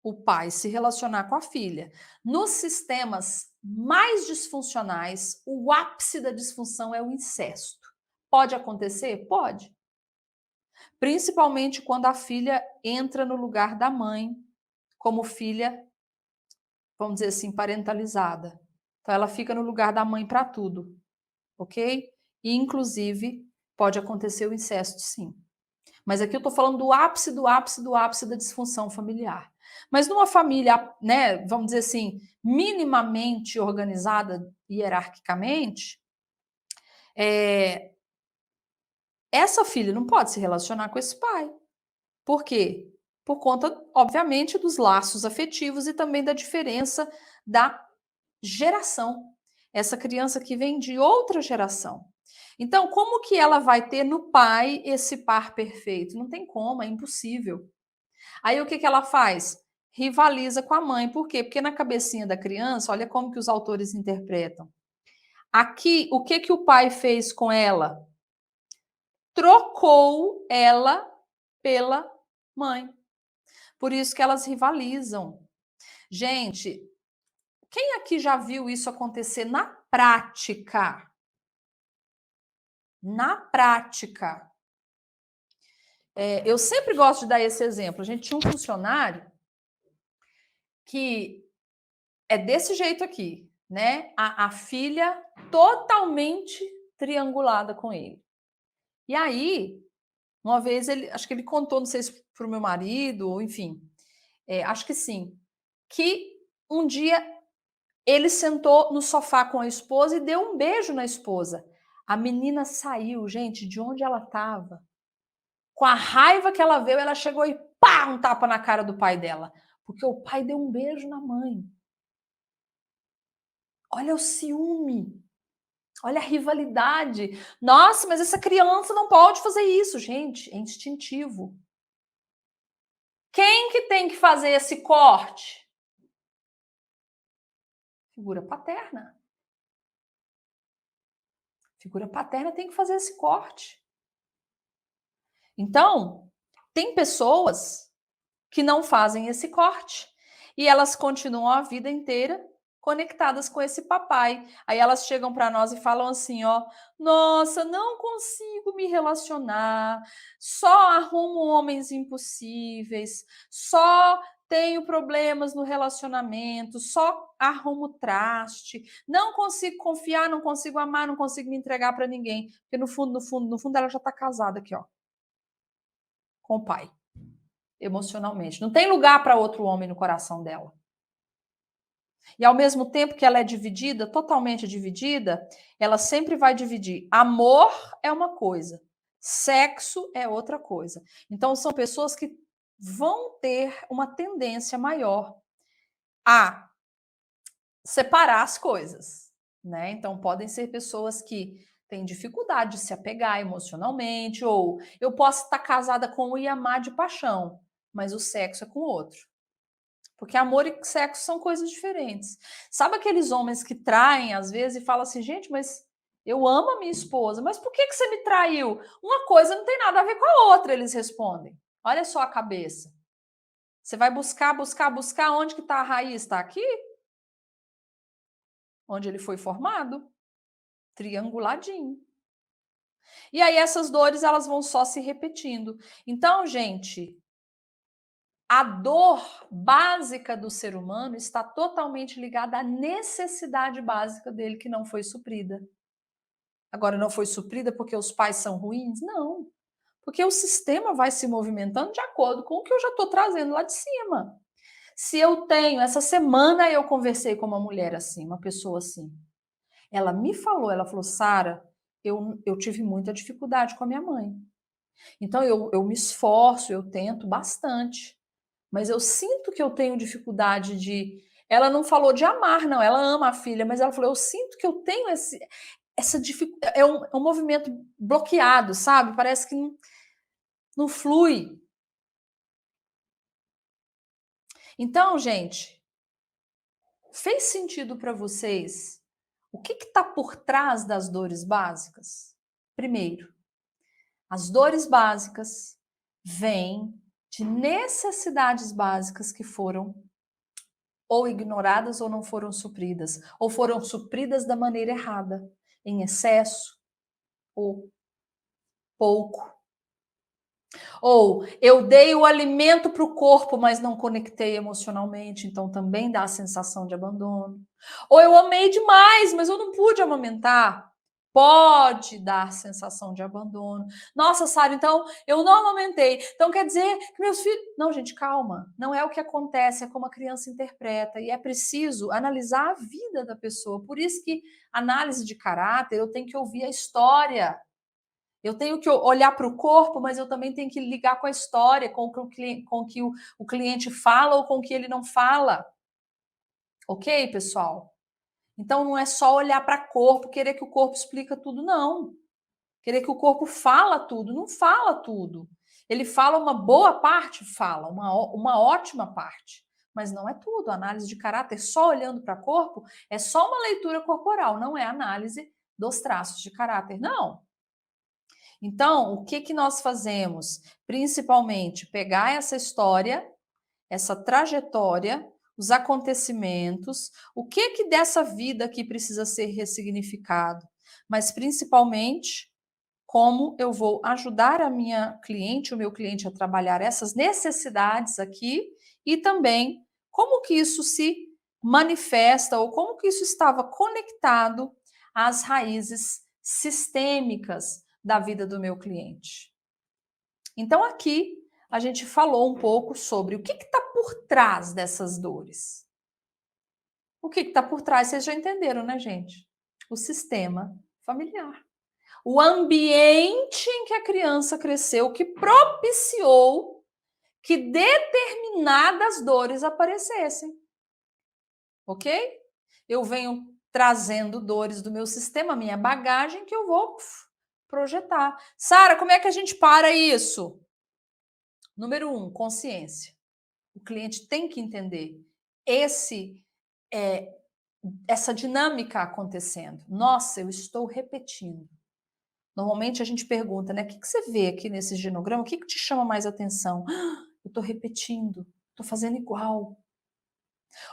o pai se relacionar com a filha. Nos sistemas mais disfuncionais, o ápice da disfunção é o incesto. Pode acontecer? Pode. Principalmente quando a filha entra no lugar da mãe, como filha, vamos dizer assim, parentalizada. Então ela fica no lugar da mãe para tudo, ok? E, inclusive, pode acontecer o incesto, sim. Mas aqui eu estou falando do ápice, do ápice, do ápice da disfunção familiar. Mas numa família, né, vamos dizer assim, minimamente organizada hierarquicamente, essa filha não pode se relacionar com esse pai. Por quê? Por conta, obviamente, dos laços afetivos e também da diferença da geração. Essa criança que vem de outra geração. Então, como que ela vai ter no pai esse par perfeito? Não tem como, é impossível. Aí o que que ela faz? Rivaliza com a mãe. Por quê? Porque na cabecinha da criança, olha como que os autores interpretam. Aqui, o que que o pai fez com ela? Trocou ela pela mãe. Por isso que elas rivalizam. Gente, quem aqui já viu isso acontecer na prática? Na prática. Eu sempre gosto de dar esse exemplo. A gente tinha um funcionário que é desse jeito aqui, né? A filha totalmente triangulada com ele. E aí, uma vez ele, acho que ele contou, não sei se para o meu marido, ou enfim, acho que sim, que um dia ele sentou no sofá com a esposa e deu um beijo na esposa. A menina saiu, gente, de onde ela estava. Com a raiva que ela veio, ela chegou e pá, um tapa na cara do pai dela. Porque o pai deu um beijo na mãe. Olha o ciúme. Olha a rivalidade. Nossa, mas essa criança não pode fazer isso, gente. É instintivo. Quem que tem que fazer esse corte? Figura paterna. Figura paterna tem que fazer esse corte. Então, tem pessoas que não fazem esse corte e elas continuam a vida inteira conectadas com esse papai. Aí elas chegam para nós e falam assim, ó: "Nossa, não consigo me relacionar, só arrumo homens impossíveis, só tenho problemas no relacionamento, só arrumo traste, não consigo confiar, não consigo amar, não consigo me entregar para ninguém", porque no fundo, no fundo, no fundo ela já está casada aqui, ó, com o pai, emocionalmente. Não tem lugar para outro homem no coração dela. E ao mesmo tempo que ela é dividida, totalmente dividida, ela sempre vai dividir. Amor é uma coisa, sexo é outra coisa. Então são pessoas que vão ter uma tendência maior a separar as coisas, né? Então podem ser pessoas que têm dificuldade de se apegar emocionalmente, ou eu posso estar casada com um e amar de paixão, mas o sexo é com outro. Porque amor e sexo são coisas diferentes. Sabe aqueles homens que traem às vezes e falam assim, gente, mas eu amo a minha esposa, mas por que que você me traiu? Uma coisa não tem nada a ver com a outra, eles respondem. Olha só a cabeça. Você vai buscar, buscar, buscar, onde que está a raiz? Está aqui? Onde ele foi formado? Trianguladinho. E aí essas dores, elas vão só se repetindo. Então, gente, a dor básica do ser humano está totalmente ligada à necessidade básica dele que não foi suprida. Agora, não foi suprida porque os pais são ruins? Não. Porque o sistema vai se movimentando de acordo com o que eu já estou trazendo lá de cima. Se eu tenho, essa semana eu conversei com uma mulher assim, uma pessoa assim. Ela me falou, ela falou, Sara, eu tive muita dificuldade com a minha mãe. Então eu me esforço, eu tento bastante, mas eu sinto que eu tenho dificuldade de. Ela não falou de amar, não, ela ama a filha, mas ela falou: eu sinto que eu tenho essa dificuldade. É um movimento bloqueado, sabe? Parece que não flui. Então, gente, fez sentido para vocês o que está por trás das dores básicas? Primeiro, as dores básicas vêm de necessidades básicas que foram ou ignoradas ou não foram supridas, ou foram supridas da maneira errada, em excesso ou pouco. Ou eu dei o alimento para o corpo, mas não conectei emocionalmente, então também dá a sensação de abandono. Ou eu amei demais, mas eu não pude amamentar. Pode dar sensação de abandono. Nossa, Sara, então eu não amamentei. Então quer dizer que meus filhos. Não, gente, calma. Não é o que acontece, é como a criança interpreta. E é preciso analisar a vida da pessoa. Por isso que análise de caráter, eu tenho que ouvir a história. Eu tenho que olhar para o corpo, mas eu também tenho que ligar com a história, com o que o cliente fala ou com o que ele não fala. Ok, pessoal? Então não é só olhar para o corpo, querer que o corpo explica tudo, não. Querer que o corpo fala tudo, não fala tudo. Ele fala uma boa parte, fala, uma ótima parte, mas não é tudo. A análise de caráter só olhando para o corpo é só uma leitura corporal, não é análise dos traços de caráter, não. Então, o que nós fazemos? Principalmente pegar essa história, essa trajetória, os acontecimentos, o que dessa vida aqui precisa ser ressignificado, mas principalmente como eu vou ajudar a minha cliente, o meu cliente a trabalhar essas necessidades aqui e também como que isso se manifesta ou como que isso estava conectado às raízes sistêmicas da vida do meu cliente. Então, aqui a gente falou um pouco sobre o que está por trás dessas dores. O que está por trás, vocês já entenderam, né, gente? O sistema familiar. O ambiente em que a criança cresceu, que propiciou que determinadas dores aparecessem. Ok? Eu venho trazendo dores do meu sistema, minha bagagem, que eu vou projetar. Sara, como é que a gente para isso? Número 1, consciência. O cliente tem que entender essa dinâmica acontecendo. Nossa, eu estou repetindo. Normalmente a gente pergunta, né? O que você vê aqui nesse genograma? O que te chama mais atenção? Eu estou repetindo, estou fazendo igual.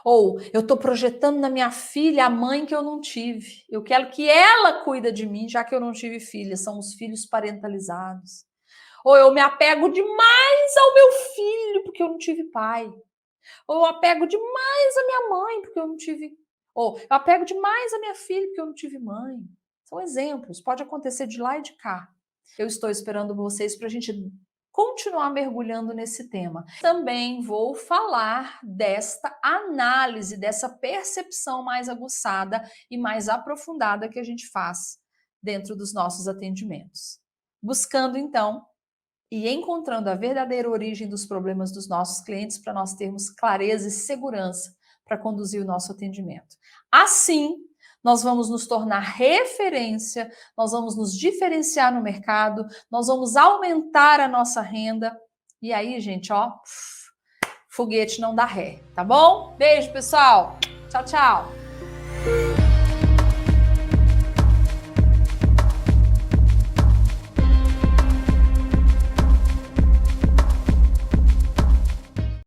Ou eu estou projetando na minha filha a mãe que eu não tive. Eu quero que ela cuida de mim, já que eu não tive filha. São os filhos parentalizados. Ou eu me apego demais ao meu filho porque eu não tive pai. Ou eu apego demais à minha mãe porque eu não tive. Ou eu apego demais à minha filha porque eu não tive mãe. São exemplos. Pode acontecer de lá e de cá. Eu estou esperando vocês para a gente continuar mergulhando nesse tema. Também vou falar desta análise, dessa percepção mais aguçada e mais aprofundada que a gente faz dentro dos nossos atendimentos. Buscando, então, e encontrando a verdadeira origem dos problemas dos nossos clientes para nós termos clareza e segurança para conduzir o nosso atendimento. Assim, nós vamos nos tornar referência, nós vamos nos diferenciar no mercado, nós vamos aumentar a nossa renda. E aí, gente, ó, foguete não dá ré, tá bom? Beijo, pessoal. Tchau, tchau.